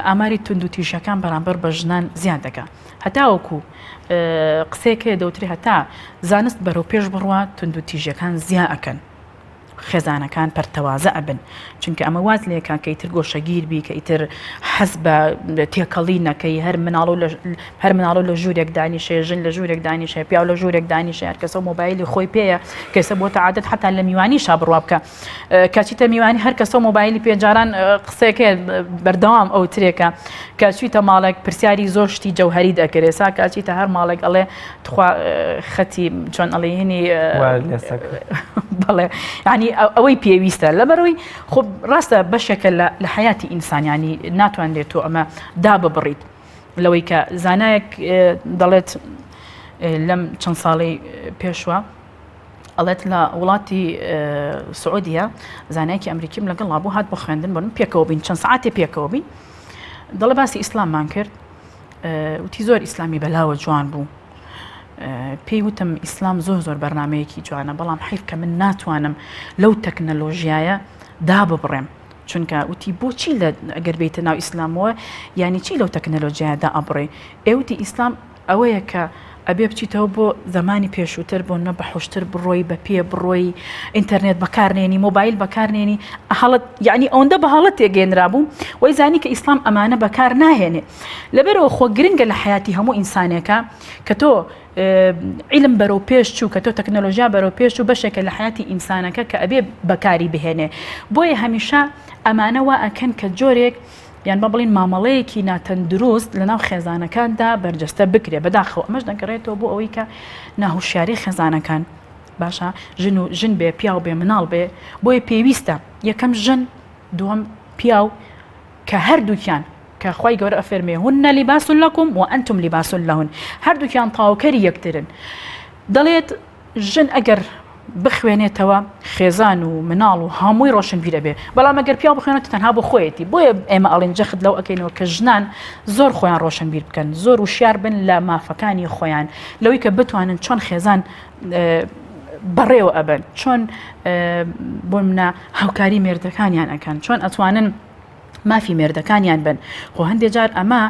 ئاماری توندوتیژەکان بەرامبەر بە ژنان زیاد دەکات هەتاوەکو قسێکەیە دەوتری هەتا زانست بەرەو پێش بڕوا توندوتیژەکان زیاد ئەکەن خێزانەکان پەرتەوازە ئەبن چونکە ئەمە واز لێکا کە ئیتر گۆشەگیر بی کە ئیتر حەز بە تێکەڵی نەکەی هەر مناڵۆ لە ژوورێک دانیشێ ژن لە ژوورێک دانیشێ پیاو لە ژوورێک دانیشێ هەر کەسە مۆبایلی خۆی پێیە کەسە بۆتە عادەت حتا لە میوانی شابڕوا بکە کاچیتە میوانی هەر کەسە مۆبایلی پێجاران قسێکێ بەردەوام ئەو ترێکە کاچیتە ماڵێک پرسیاری زۆر شتی جەوهەری دەکرێت سا کاچیتە هەر ماڵێک ئەڵێ تخوا خەتی چۆن ئەڵێ هێنی بەڵێ ینی ئەوەی پێویستە لەبەرەوەی خۆ ڕاستە بەشێکە لە حیاتی ئینسانیانی ناتوانێت تۆ ئەمە داببڕیت لەوەی کە زانایەک دەڵێت لەم چەند ساڵی پێشوە ئەڵێت لە وڵاتی سعودیە زانایەکی ئەمریکیم لەگەڵ بوو هات بۆ خوێندن بۆن پێکەوە بین چەند سعاتێ پێکەوە بین دەڵێ باسی ئیسلاممان کرد وتی زۆر ئیسلامی بەلاوە جوان بوو پێی وتم ئیسلام زۆر بەرنمەیەکی جوانە بەڵام حیف کە من ناتوانم لەو تەکنەلۆژیایە داببڕێم چونکە وتی بۆچی لە ئەگەر بێتە ناو ئیسلامەوە ینی چی لەو تەکنەلۆژیادا ئەبڕێ ئێوتی ئیسلام ئەوەیە کە ئەبێ بچیتەوە بۆ زمانی پێشووتر بۆ نە بەحوشتر بڕۆی بە پێ بڕۆی ئینتەرنێت بەکارنێنی مۆبایل بەکارنێنی حاڵەت یعنی ئەوەندە بە حاڵەت تێگەێنرا بوو وەی زانی کە ئیسلام ئەمانە بەکار ناهێنێ لەبەرەوە خۆ گرنگە لە حیاتی هەموو ئینسانێکە کە تۆ عیلم بەرەو پێش چوو کە تۆ تەکنەلۆژیا بەرەو پێش و بەشێکە لە حیاتی ئینسانەکە کە ئەبێ بەکاری بهێنێ بۆیە هەمیشە ئەمانەوە ئەکەن کە جۆرێک یان بە بڵین مامەڵەیەکی ناتەندروست لە ناو خێزانەکاندا بەرجەستە بکرێ بەداخەوە ئەمەش دەگەڕێتەوە بۆ ئەوەی کە ناهوشیاری خێزانەکان باشە ژن بێ پیاو بێ مناڵ بێ بۆیە پێویستە یەکەم ژن دووەم پیاو کە هەردووکیان کە خوای گەورە ئەفەرمێ هن لباس لكم وأنتم لباس لهن هەردووکیان تاوکەری یەکترن دەڵێت ژن ئەگەر بخوێنێتەوە خێزان و مناڵ و هەمووی ڕۆشن بیرە بێ بەڵام ئەگەر پیاو بخوێنێت تەنها بۆ خۆیەتی بۆیە ئێمە ئەڵێن جەخت لەو ئەەکەینەوە کە ژنان زۆر خۆیان ڕۆشن بیر بکەن زۆر وشیار بن لە مافەکانی خۆیان لەوەی کە بتوانن چۆن خێزان بەڕێوە ئەبن چۆن بۆ منە هاوکاری مێردەکانیان ئەکەن چۆن ئەتوانن مافی مێردەکانیان بن خۆ هەندێک جار ئەمە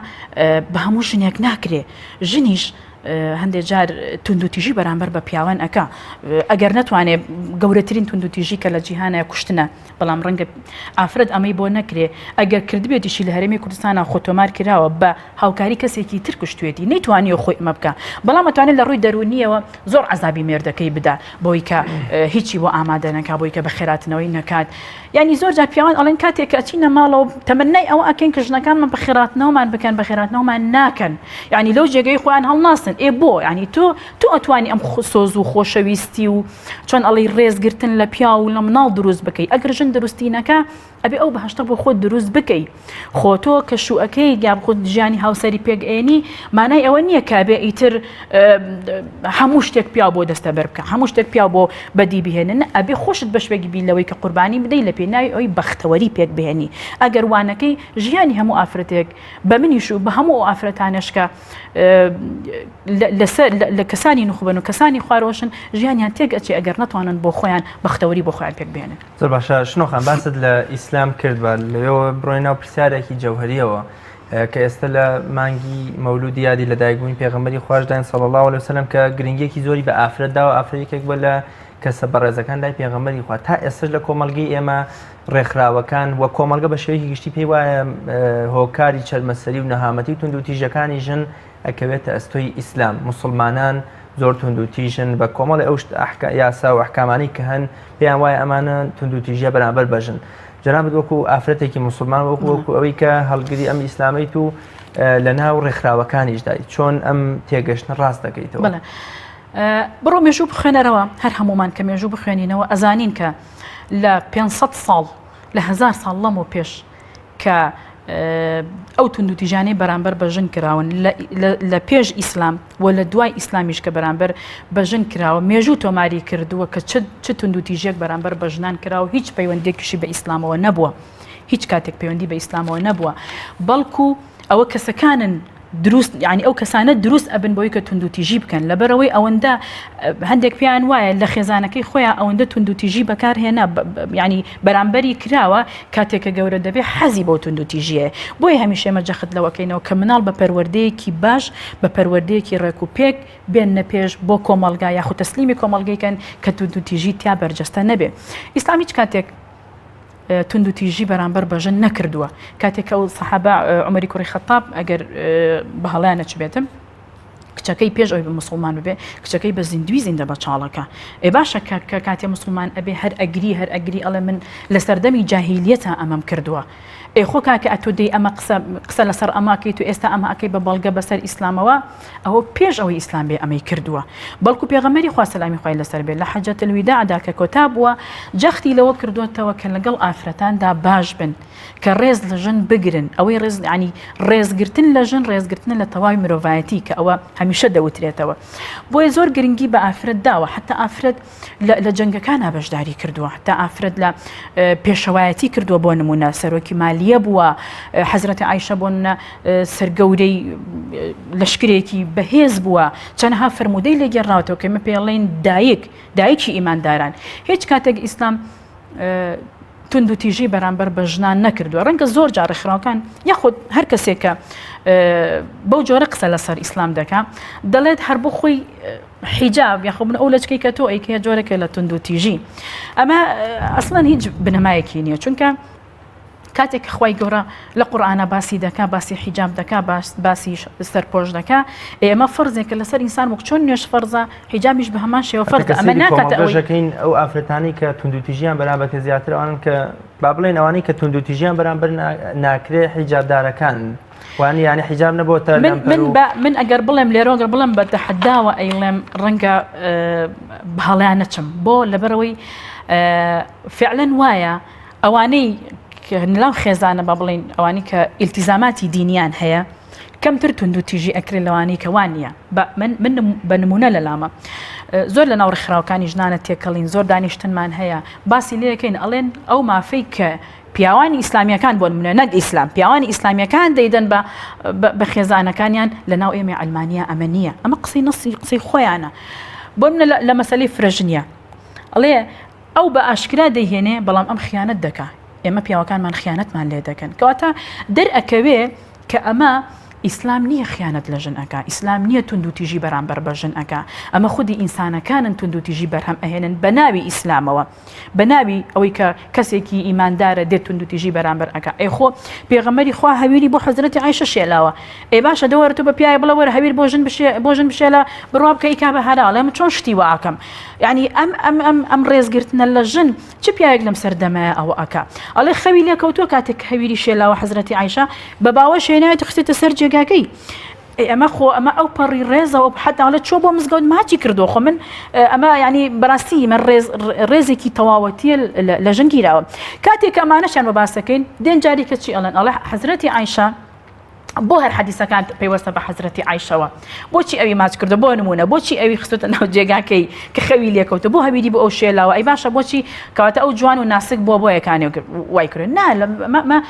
بە هەموو ژنێک ناکرێ ژنیش هەندێک جار توندوتیژی بەرامبەر بە پیاوان ئەکا ئەگەر نەتوانێت گەورەترین توندوتیژی کە لە جیهانە کوشتنە بەڵام ڕەنگە ئافرەت ئەمەی بۆ نەکرێ ئەگەر کردبێتیشی لە هەرێمی کوردستانە خۆتۆمار کراوە بە هاوکاری کەسێکی تر کوشتوێتی نەیتوانی خۆی ئەمە بکە بەڵام ئەتوانێت لە ڕووی دەرونیەوە زۆر عەزابی مێردەکەی بدا بۆی کە هیچی بۆ ئامادە نەکا بۆی کە بە خێراتنەوەی نەکات یعنی زۆر جار پیاوان ئەڵێن کاتێک کە ئەچینە ماڵەوە تەمەنای ئەوە ئەکەن کە ژنەکانمان بە خێراتنەوەمان بکەن بە خێراتنەوەمان ناکەن یعنی لەو جێگەی خۆیان هەڵناسن بۆ ینی تۆ ئەتوانی ئەم سۆز و خۆشەویستی و چۆن ئەڵی ڕێزگرتن لە پیا و لە مناڵ دروست بکەی ئەگەر ژن دروستی نەکە ئەبێ ئەو بەهشتە بۆ خۆت دروست بکەی خۆ تۆ کە شوئەکەی یا خۆت ژیانی هاوسەری پێگەێنی مانای ئەوە نییە کە بێ ئیتر هەموو شتێک پیا بۆ دەستە بەر بکە هەموو شتێک پیا بۆ بەدی بهێنن ئەبێ خۆشت بە شوێکی بی لەوەی کە قوربانی بدەی لە پێناوی ئەوی بەختەوەری پێک بهێنی ئەگەر وانەکەی ژیانی هەموو ئافرەتێک بە منیش و بە هەموو ئافرەتانشکە لە کەسانی نوخبن و کەسانی خوارەوەشن ژیانیان تێک ئەچێ ئەگەر نەتوانن بۆ خۆیان بەختەوەری بۆ خۆیان پێک بێنن. زۆر باشە شنۆخان باست لە ئیسلام کرد بە لەوێەوە بڕۆی ناو پرسیارێکی جەوهریەوە کە ئێستا لە مانگی مەولودی یادی لە دایکبوونی پێغەمبەری خواشداین صلی الله علیه وسلم کە گرنگیەکی زۆری بە ئافرەتدا و ئافرەتێک بە لە کەسە بەڕێزەکان لای پێغەمبەری خوا تا ئێستش لە کۆمەڵگەی ئێمە ڕێکخراوەکان وە کۆمەلگە بە شێوەیەکی گشتی پێی وایە هۆکاری چەرمەسەری و نەهامەتی تونند و تیژەکانی ژن ئەکەوێتە ئەستۆی ئیسلام. موسڵمانان زۆر تونند و تیژن بە کۆمەڵی ئەو یاسا و ئەحکامانەی کە هەن پێیان وایە ئەمانە تونند و تیژە بەرامبەر بەژن. جەنابەت وەکو ئافرەتێکی موسڵمان وەکو ئەوەی کە هەڵگری ئەم ئیسلامیت و لە ناو ڕێکخراوەکانیشدای چۆن ئەم تێگەشتن ڕاست دەکەیتەوە؟ بڕۆ مێژوو بخوێنەرەوە هەر هەمومان کە مێژوو بخوێنینەوە ئەزانین کە لە 500 ساڵ لە 1000 ساڵ لەمەوە پێش کە ئەو تونند و تیژانەی بەرامبەر بە ژن کراون لە پێش ئیسلام و لە دوای ئیسلامیش کە بەرامبەر بە ژن کراوە مێژوو تۆماری کردووە کە چ تونند و تیژێک بەرامبەر بە ژنان کراوە هیچ پەیوەندێکیشی بە ئیسلامەوە نەبووە، هیچ کاتێک پەیوەندی بە ئیسلامەوە نەبووە، بەڵکو ئەوە کەسەکانن دروست یعنی ئەو کەسانە دروست ئەبن بۆی کە تونند و تیژی بکەن لەبەرەوەی ئەوەندە هەندێک پیان وایە لە خێزانەکەی خۆیان ئەوەندە تونند و تیژی بەکارهێنا ینی بەرامبەری کراوە کاتێکە گەورە دەبێت حەزی بۆ تونند و تیژیە. بۆی هەمیشە مەجەخت لەوەکەینەوە کە مناڵ بە پەروەردەیەکی باش بە پەروەردەیەکی ڕێک و پێک بێنە پێش بۆ کۆمەلگا یاخود تەسلیمی کۆمەلگەیکەن کە تونند و تیژی تیا بەرجەستە نەبێ. ئیسلام هیچ کاتێک تونند و تیژی بەرامبەر بەژن نەکردووە. کاتێک ئەو سەحابە عومەری کوڕی خەتاب ئەگەر بە هەڵیانە چ بێتم کچەکەی پێش ئەوی بە مسلمان ببێ کچەکەی بە زیندوی زیندە بە چاڵەکە ئێ باشە کە کاتێ مسلمان ئەبێ هەر ئەگری ئەڵێ من لە سەردەمی جاهیلیەتە ئەمەم کردووە. ئێ خۆ کاکە ئەتۆ دەی ئەمە قسە لەسەر ئەماکەیت و ئێستا ئەمە ئەکەی بە بەڵگە بەسەر ئیسلامەوە ئەوە پێش ئەوەی ئیسلام بێ ئەمەی کردووە. بەڵکو پێغەمبەری خوا سەلامی خوای لەسەر بێت لە حەجەت الوداعدا کە کۆتا بووە جەختی لەوە کردوتەوە کە لەگەڵ ئافرەتاندا باش بن کە ڕێز لە ژن بگرن. ئەوەی ڕێز ینی ڕێزگرتن لە ژن ڕێزگرتن لە تەواوی مرۆڤایەتی کە ئەوە هەمیشە دەوترێتەوە. بۆیە زۆر گرنگی بە ئافرەت داوە حتا ئافرەت لە جەنگەکان بەشداری کردووە حتا ئافرەت لە پێشەوایەتی کردووە بۆ نمونە سەرۆکی مالیە بووە حەزرەتی عایشە بۆن سەرگەورەی لەشکرێکی بەهێز بووە چەندها فرموودەی لێگەڕاوەتەوە کە ئێمە پێڵێن دایکی ئیمانداران. هیچ کاتێک ئیسلام تونند و تیژی بەرامبەر بە ژنان نەکردووە. ڕەنگە زۆر جار ڕێکخراوەکان یاخود هەر کەسێکە بەو جۆرە قسە لەسەر ئیسلام دەکا دەڵێت هەر بۆ خۆی حیجاب یاخۆ من ئەو لەچکەی کە تۆ ئەیکە جۆرەکە لە تونند و تیژی ئەمە ئەسڵەن هیچ بنەمایەکی نییە چونکە کاتێک خوای گەورە لە قورئانە باسی دەکا باسی حیجاب دەکا باسی سەرپۆش دەکا ئێمە فەرزێکە لەسەر ئینسان وەک چۆن نوێژ فەرزە حیجابیش بە هەمان شێوە فەرزە. ئەمە ناکاتە ئەوەکەین ئەو ئافرەتانی کە تونند و تیژیان بەرامبەر زیاتر ئەوانن کە با بڵێن ئەوانەی کە تونند و تیژیان بەرامبەر ناکرێ حیجابدارەکان وانی یعنی حیجاب نەبووتە من ئەگەر بڵێم لێرە ئەگەر بڵێم بە تەحەداوە ئەیڵێم ڕەنگە بەهەڵیان نەچم بۆ لەبەرەوەی فعلەن وایە ئەوانەی نلاو خێزانە بە بڵین ئەوانی کە ئیلتیزاماتی دینیان هەیە کەمتر تونند و تیژی ئەکرێت لەوانی کە وان نییە. من بە نمونە لە لامە زۆر لە ناو ڕێکخراوەکانی ژنانە تێکەڵین زۆر دانیشتنمان هەیە باسی لێەکەین ئەڵێن ئەو مافەی کە پیاوانی ئیسلامیەکان بۆ نمونە نەک ئیسلام پیاوانی ئیسلامیەکان دەیدەن بە خێزانەکانیان لە ناو ئێمە ئەلمانیا ئەمە نییە ئەمە قسەی نەسی قسەی خۆیانە. بۆ منە لە مەسەلەی فرەژنیە ئەڵێ ئەو بە ئاشکرا دەیهێنێ بەڵام ئەم خیانەت دەکا ئێمە پیاوەکانمان خیانەتمان لێ دەکەن کەواتە دەرئەکەوێ کە ئەمە ئیسلام نییە خیانەت لە ژن ئەکا ئیسلام نییە تونند و تیژی بەرامبەر بە ژن ئەکا ئەمە خودی ئینسانەکانن تونند و تیژی بەرهەم ئەهێنن بە ناوی ئیسلامەوە بە ناوی ئەوەی کە کەسێکی ئیماندارە دێت تونند و تیژی بەرامبەر ئەکا ئەی خۆ پێغەمبەری خوا هەویری بۆ حەزرەتی عایشە شێلاوە ئێ باشە دەوەرە تۆ بە پیاوی بڵە وەرە هەویر بۆ ژن بشێلە بڕوا بکە ئیکا بە هەلاڵێ من چۆن شتی وە ئەکەم یعنی ئەم ڕێزگرتنە لە ژن چ پیاوێک لەم سەردەمەیە ئەوە ئەکا ئەڵێ خەوی لێ کەوتووە کاتێک هەویری شێلاوە حەزرەتی عایشە بە باوەش هێنایەوە خستێتە سەر جێگاکەی ئەمە خۆ ئەمە ئەو پەڕی ڕێزەوە حتاڵێت چۆ بۆ مزگەوت ماچی کردو خۆ من ئەمە ینی بەڕاستی من ڕێزێکی تەواوەتیە لە ژن گیراوە. کاتێک ئەمانەشان بە باسەکەین دێن جاری کە چی ئەڵێن ئەڵێ حەزرەتی عایشە بۆ هەر حەدیسەکان پەیوەستە بە حەزرەتی عایشەوە بۆچی ئەوی ماچ کردو بۆ نمونە بۆچی ئەوی خستوتە ناو جێگاکەی کە خەوی لێکەوتە بۆ هەویری بۆ ئەو شێلاوە ئەی باشە بۆچی کەواتە ئەو جوان و ناسک بۆ یەکانی وای کرد نا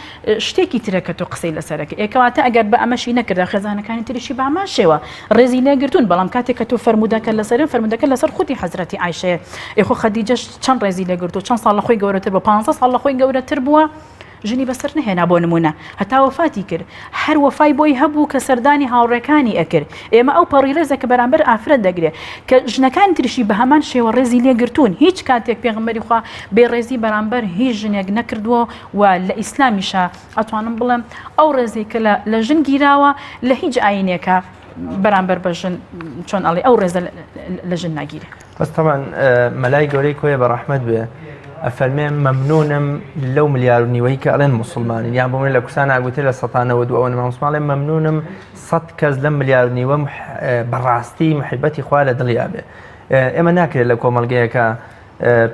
شتێکی ترەکە تۆ قسەی لەسەرەکە ئێکەواتە ئەگەر بە ئەمەشی نەکردا خێزانەکانی تریشی بامان شێوە ڕێزی لێگرتوون بەڵام کاتێک کە تۆ فەرمودەکە لەسەر خوتی حەزرەتی عایشەیە ئێخۆ خەدیجەش چەند ڕێزی لێگرتو چەند ساڵ لە خۆی گەورەتر بە 15 ساڵ لە خۆی گەورەتر بووە ژنی بەسەر نهێنا بۆ نمونە هەتا وەفاتی کرد هەر وەفای بۆی هەبوو کە سەردانی هاوڕێکانی ئەکرد ئێمە ئەو پەڕی ڕێزە کە بەرامبەر ئافرەت دەگرێت کە ژنەکان تریشی بە هەمان شێوە ڕێزی لێگرتوون هیچ کاتێک پێغەمبەری خوا بێڕێزی بەرامبەر هیچ ژنێک نەکردووە و لە ئیسلامیشە ئەتوانم بڵێم ئەو ڕێزی کە لە ژن گیراوە لە هیچ ئاینێکە بەرامبەر بە ژن چۆن ئەڵێ ئەو ڕێزە لە ژن ناگیرێ بەس تەمان مەلای گەورەی کۆیە بە ڕەحمەت بێ ئەفەرمێن مەمنونم لەو ملیار و نیوەی کە ئەڵێن موسڵمانین یان بۆ من لە کوردستان ئاگوترێ لە 192 ئەوە مامۆسڵێن مەمنونم 100 کەس لەم ملیار و نیوە بەڕاستی محبەتی خوا لە دڵیا بێ ئێمە ناکرێت لە کۆمەڵگەیەکە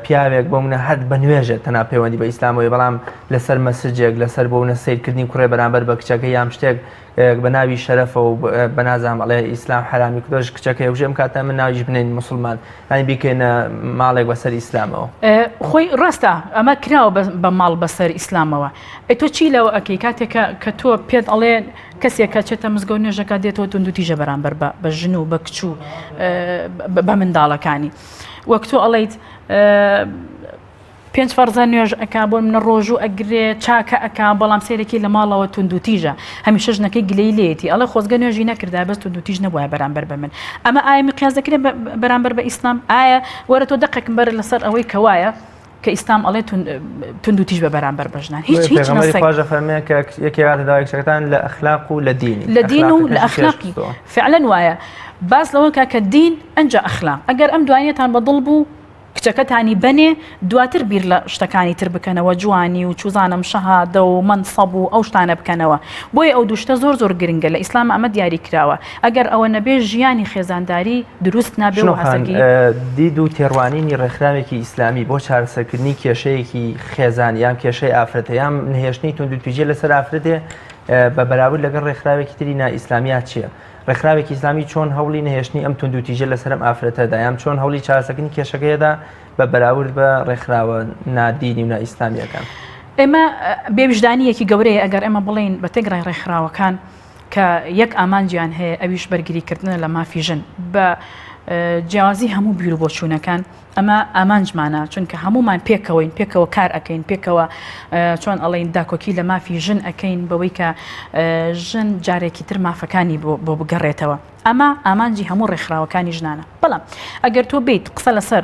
پیاوێک بۆ منە هەر بە نوێژە تەنا پەیوەندی بە ئیسلامەوەی بەڵام لەسەر مەسجێک لەسەر بۆ منە سیرکردنی کوڕێ بەرامبەر بە کچەکە یام شتێک بە ناوی شەرەفە و بە نازانم ئەڵێ ئیسلام حرامی کردۆش کچەکە ژێم کاتە من ناویش بنێن مسلمان ینی بیکەینە ماڵێک بەسەر ئیسلامەوە خۆی ڕاستە ئەمە کراوە بە ماڵ بەسەر ئیسلامەوە تۆ چی لەوە ئەکەی کاتێکە کە تۆ پێت ئەڵێ کەسێک کە چێتە مزگەوت نوێژەکە دێتەوە تونند و تیژە بەرامبەر بە ژن و بە کچ و بە منداڵەکانی وەک تۆ ئەڵێیت 5 فەرزە نوێژ ئەکا بۆ منە ڕۆژ و ئەگرێ چاکە ئەکا بەڵام سێرەکی لە ماڵەوە تونند و تیژە هەمیشە ژنەکەی گلەی لێتی ئەڵێ خۆزگە نوێژی نەکردا بەس تونند و تیژ نەبووە بەرامبەر بە من ئەمە ئایا مقیاس دەکرێت بەرامبەر بە ئیسلام ئایا وەرە تۆ دەقێکم بەر لەسەر ئەوەی کەوایە کە ئیسلام ئەڵێ تونند و تیژ بە بەرامبەر بەژنان هیچ خواژە فەرمێ کە یەکێک داوایەکشەکەتان لە ئەخلاق و لە دینی لە دین و لە ئەخلاقی فعلا وایە باس لەوە کە دین ئەنجا ئەخلاق ئەگەر ئەم دوایەتان بەدڵ بوو کچەکەتانی بنێ دواتر بیر لە شتەکانی تر بکەنەوە جوانی و چوزانم شەهادە و منسەب و ئەو شتانە بکەنەوە بۆیە ئەو دوشتە زۆر گرنگە لە ئیسلام ئەمە دیاری کراوە ئەگەر ئەوە نەبێ ژیانی خێزانداری دروست نابێ و هەسەرگی دید و تێڕوانینی ڕێکخراوێکی ئیسلامی بۆ چارەسەرکردنی کێشەیەکی خێزان یان کێشەی ئافرەتە یان نهێشتنی تونند و تیژە لەسەر ئافرەتێ بە بەراورد لەگەڵ ڕێکخراوێکی تری نائیسلامیات چییە؟ ڕێکخراوێکی ئیسلامی چۆن هەوڵی نهێشتنی ئەم تونند و تیژە لەسەرم ئافرەتەدا یان چۆن هەوڵی چارەسەرکردنی کێشەکەیەدا بە بەراورد بە ڕێکخراوە نادینی و نائیسلامیەکان ئێمە بێوجدانیەکی گەورەیە ئەگەر ئێمە بڵین بە تێگڕای ڕێکخراوەکان کە یەک ئامانجیان هەیە ئەویش بەرگریکردنە لە مافی ژن بە جیازی هەموو بیر و بۆچوونەکان ئەمە ئامانجمانە چونکە هەمومان پێکەوە کار ئەەکەین پێکەوە چۆن ئەڵێن داکۆکی لە مافی ژن ئەەکەین بەوەی کە ژن جارێکی تر مافەکانی بۆ بگەڕێتەوە ئەمە ئامانجی هەموو ڕێکخراوەکانی ژنانە بەڵام ئەگەر تۆ بیت قسە لەسەر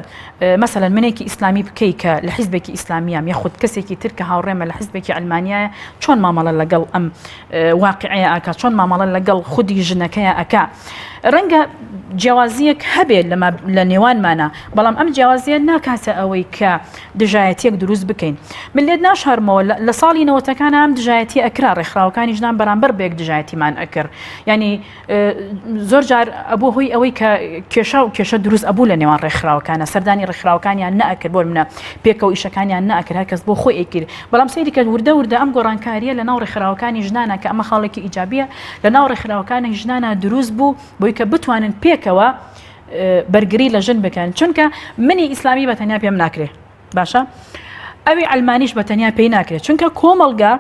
مەسەلەن منێکی ئیسلامی بکەی کە لە حیزبێکی ئیسلامیام یاخود کەسێکی تر کە هاوڕێمە لە حیزبێکی ئەلمانیایە چۆن مامەڵە لەگەڵ ئەم واقعەیە ئاکا چۆن مامەڵە لەگەڵ خودی ژنەکەیە ئەکا ڕەنگە جیاوازیەک هەبێت لە نێوانمانە بەڵام ئەم جیاوازیە ناکاتە ئەوەی کە دژایەتیەک دروست بکەین من لێت ناشارمەوە لە ساڵی نەوەتەکان ئەم دژایەتی ئەکرا ڕێکخراوەکانی ژنان بەرامبەر بێک دژایەتیمان ئەکرد ینی زۆر جار ئەبوو هۆی ئەوەی کە کێشە دروست ئەبوو لە نێوان ڕێکخراوەکانە سەردانی ڕێکخراوەکانیان نەئەکرد بۆ منە پێکەوە ئیشەکانیان نەئەکرد هەر کەس بۆ خۆی ئەکرد بەڵام سەیری کە وردە ئەم گۆڕانکاریە لە ناو ڕێکخراوەکانی ژنانە کە ئەمە خاڵێکی ئیجابیە لە ناو ڕێکخراوەکانی ژنانە دروست بوو بۆی کە بتوانن پێکەوە بەرگری لە ژن بکەن چونکە منی ئیسلامی بەتەنیا پێم ناکرێت باشە ئەوی ئەلمانیش بەتەنیا پێی ناکرێت چونکە کۆمەڵگا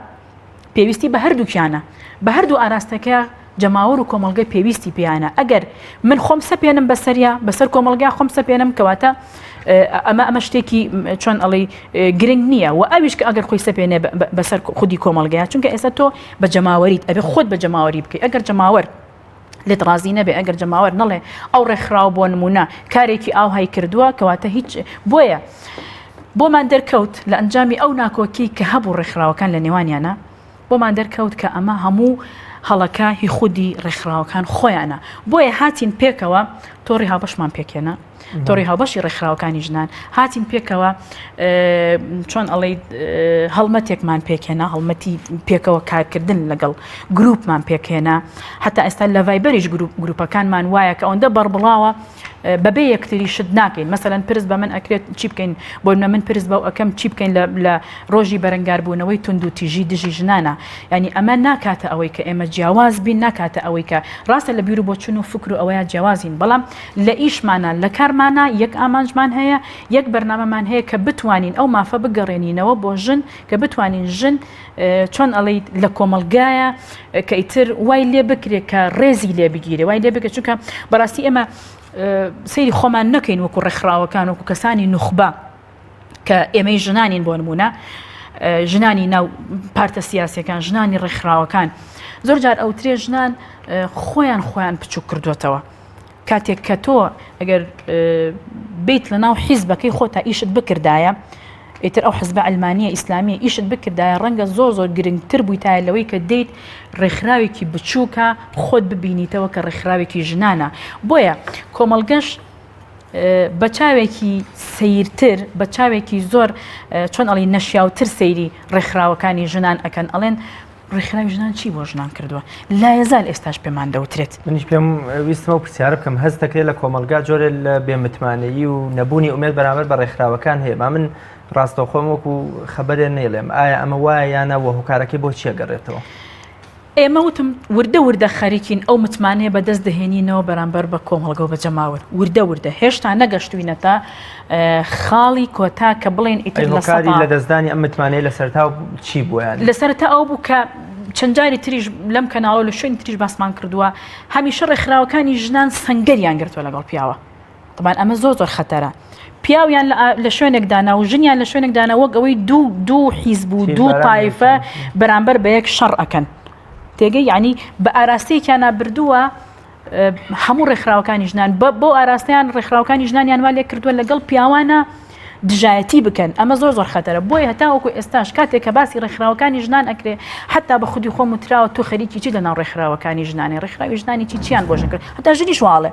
پێویستی بە هەردووکیانە بە هەردوو ئاراستەکە جەماوەر و کۆمەڵگەی پێویستی پێیانە ئەگەر من خۆم سەپێنم بەسەر کۆمەڵگا خۆم سەپێنم کەواتە ئەمە شتێکی چۆن ئەڵێ گرنگ نییە و ئەویش کە ئەگەر خۆی سەپێنێ بەسەر خودی کۆمەڵگەیە چونکە ئێستا تۆ بە جەماوەریت ئەبێ خۆت بە جەماوەری بکەی ئەگەر جەماوەر لێت ڕازی نەبێ ئەگەر جەماوەر نەڵێ ئەو ڕێکخراو بۆ نمونە کارێکی ئاوهای کردووە کەواتە هیچ بۆیە بۆمان دەرکەوت لە ئەنجامی ئەو ناکۆکی کە هەبوو ڕێکخراوەکان لە نێوانیانە بۆمان دەرکەوت کە ئەمە هەموو هەڵەکە هی خودی ڕێکخراوەکان خۆیانە بۆیە هاتین پێکەوە تۆڕی هاوبەشمان پێکێنە تۆڕی هاوبەشی ڕێکخراوەکانی ژنان هاتین پێکەوە چۆن ئەڵێ هەڵمەتێکمان پێکێنە هەڵمەتی پێکەوە کارکردن لەگەڵ گروپمان پێکێنە هەتا ئێستا لە ڤایبەریش گروپەکانمان وایە کە ئەوەندە بەربڵاوە بەبێ یەکتری شت ناکەین مەسەلەن پرس بە من ئەکرێت چی بکەین بۆ من پرس بەو ئەەکەم چی بکەین لە ڕۆژی بەرەنگاربوونەوەی تونند و تیژی دژی ژنانە ینی ئەمە ناکاتە ئەوەی کە ئێمە جیاواز بین ناکاتە ئەوەی کە ڕاستە لە بیر و بۆ چون و فکر و ئەوەیە جیاوازین بەڵام لە ئیشمانە لە کارمانە یەک ئامانجمان هەیە یەک بەرنامەمان هەیە کە بتوانین ئەو مافە بگەڕێنینەوە بۆ ژن کە بتوانین ژن چۆن ئەڵێ لە کۆمەلگایە کە ئیتر وای لێ بکرێت کە ڕێزی لێ بگیرێ وای لێ بکە چونکە بەڕاستی ئێمە سەیری خۆمان نەکەین وەکو ڕێکخراوەکان وەکو کەسانی نوخبە کە ئێمەی ژنانین بۆ نمونە ژنانی ناو پارتە سیاسیەکان ژنانی ڕێکخراوەکان زۆر جار ئەوترێ ژنان خۆیان بچوو کردوێتەوە کاتێک کە تۆ ئەگەر بیت لە ناو حیزبەکەی خۆتە ئیشت بکردایە ئیتر ئەو حزب ئەلمانیە ئیسلامیە ئیشت بکردایە ڕەنگە زۆر گرنگتر بوویتایە لەوەی کە دەیت ڕێکخراوێکی بچووکە خۆت ببینیتەوە کە ڕێکخراوێکی ژنانە بۆیە کۆمەڵگەش بە چاوێکی سیرتر بە چاوێکی زۆر چۆن ئەڵی نەشیاوتر سەیری ڕێکخراوەکانی ژنان ئەکەن ئەڵێن ڕێکخراوی ژنان چی بۆ ژنان کردووە لا یەزال ئێستاش پێمان دەوترێت منیش پێم ویستمە و پرسیارە بکەم هەست دەکرێت لە کۆمەلگا جۆرە لە بێمتمانەیی و نەبوونی ئومێد بەرامبەر بە ڕێکخراوەکان هەیە با من ڕاستەوخۆم وەکو خەبەرێ نەیڵێم ئایا ئەمە وایە یانە وە هۆکارەکەی بۆ چیە گەڕێتەوە ئێمە وتم وردە خەریکین ئەو متمانەیە بەدەست دەهێنینەوە بەرامبەر بە کۆمەڵگە و بە جەماوت وردە هێشتا نەگەشتوینە تا خاڵی کۆتا کە بڵێن ئیتر لە دەستدانی ئەم متمانەیە لە سەرتا چی بووە لە سەرتا ئەو بوو کە چەند جاری تریش لەم کەناڵەوە لە شوێنی تریش باسمان کردووە هەمیشە ڕێکخراوەکانی ژنان سەنگەریان گرتووە لەگەڵ پیاوە طبعاً ئەمە زۆر خەتەرە پیاویان لە شوێنێکدانا و ژنیان لە شوێنێکدانا وەک ئەوەی دوو حیزب و دوو تایفە بەرامبەر بە یەک شەڕ ئەکەن تێگەی یعنی بە ئاراستەیەکیان بردووە هەموو ڕێکخراوەکانی ژنان بۆ ئاراستەیان ڕێکخراوەکانی ژنانیان وا لێ کردووە لەگەڵ پیاوانە دژایەتی بکەن ئەمە زۆر خەتەرە بۆیە هەتا وەکو ئێستاش کاتێک کە باسی ڕێکخراوەکانی ژنان ئەکرێ حتا بە خودی خۆم وتراوە تۆ خەریکی چی لەناو ڕێکخراوەکانی ژنانی ڕێکخراوی ژنانی چیان بۆژن کرد هەتا ژنیش واڵێ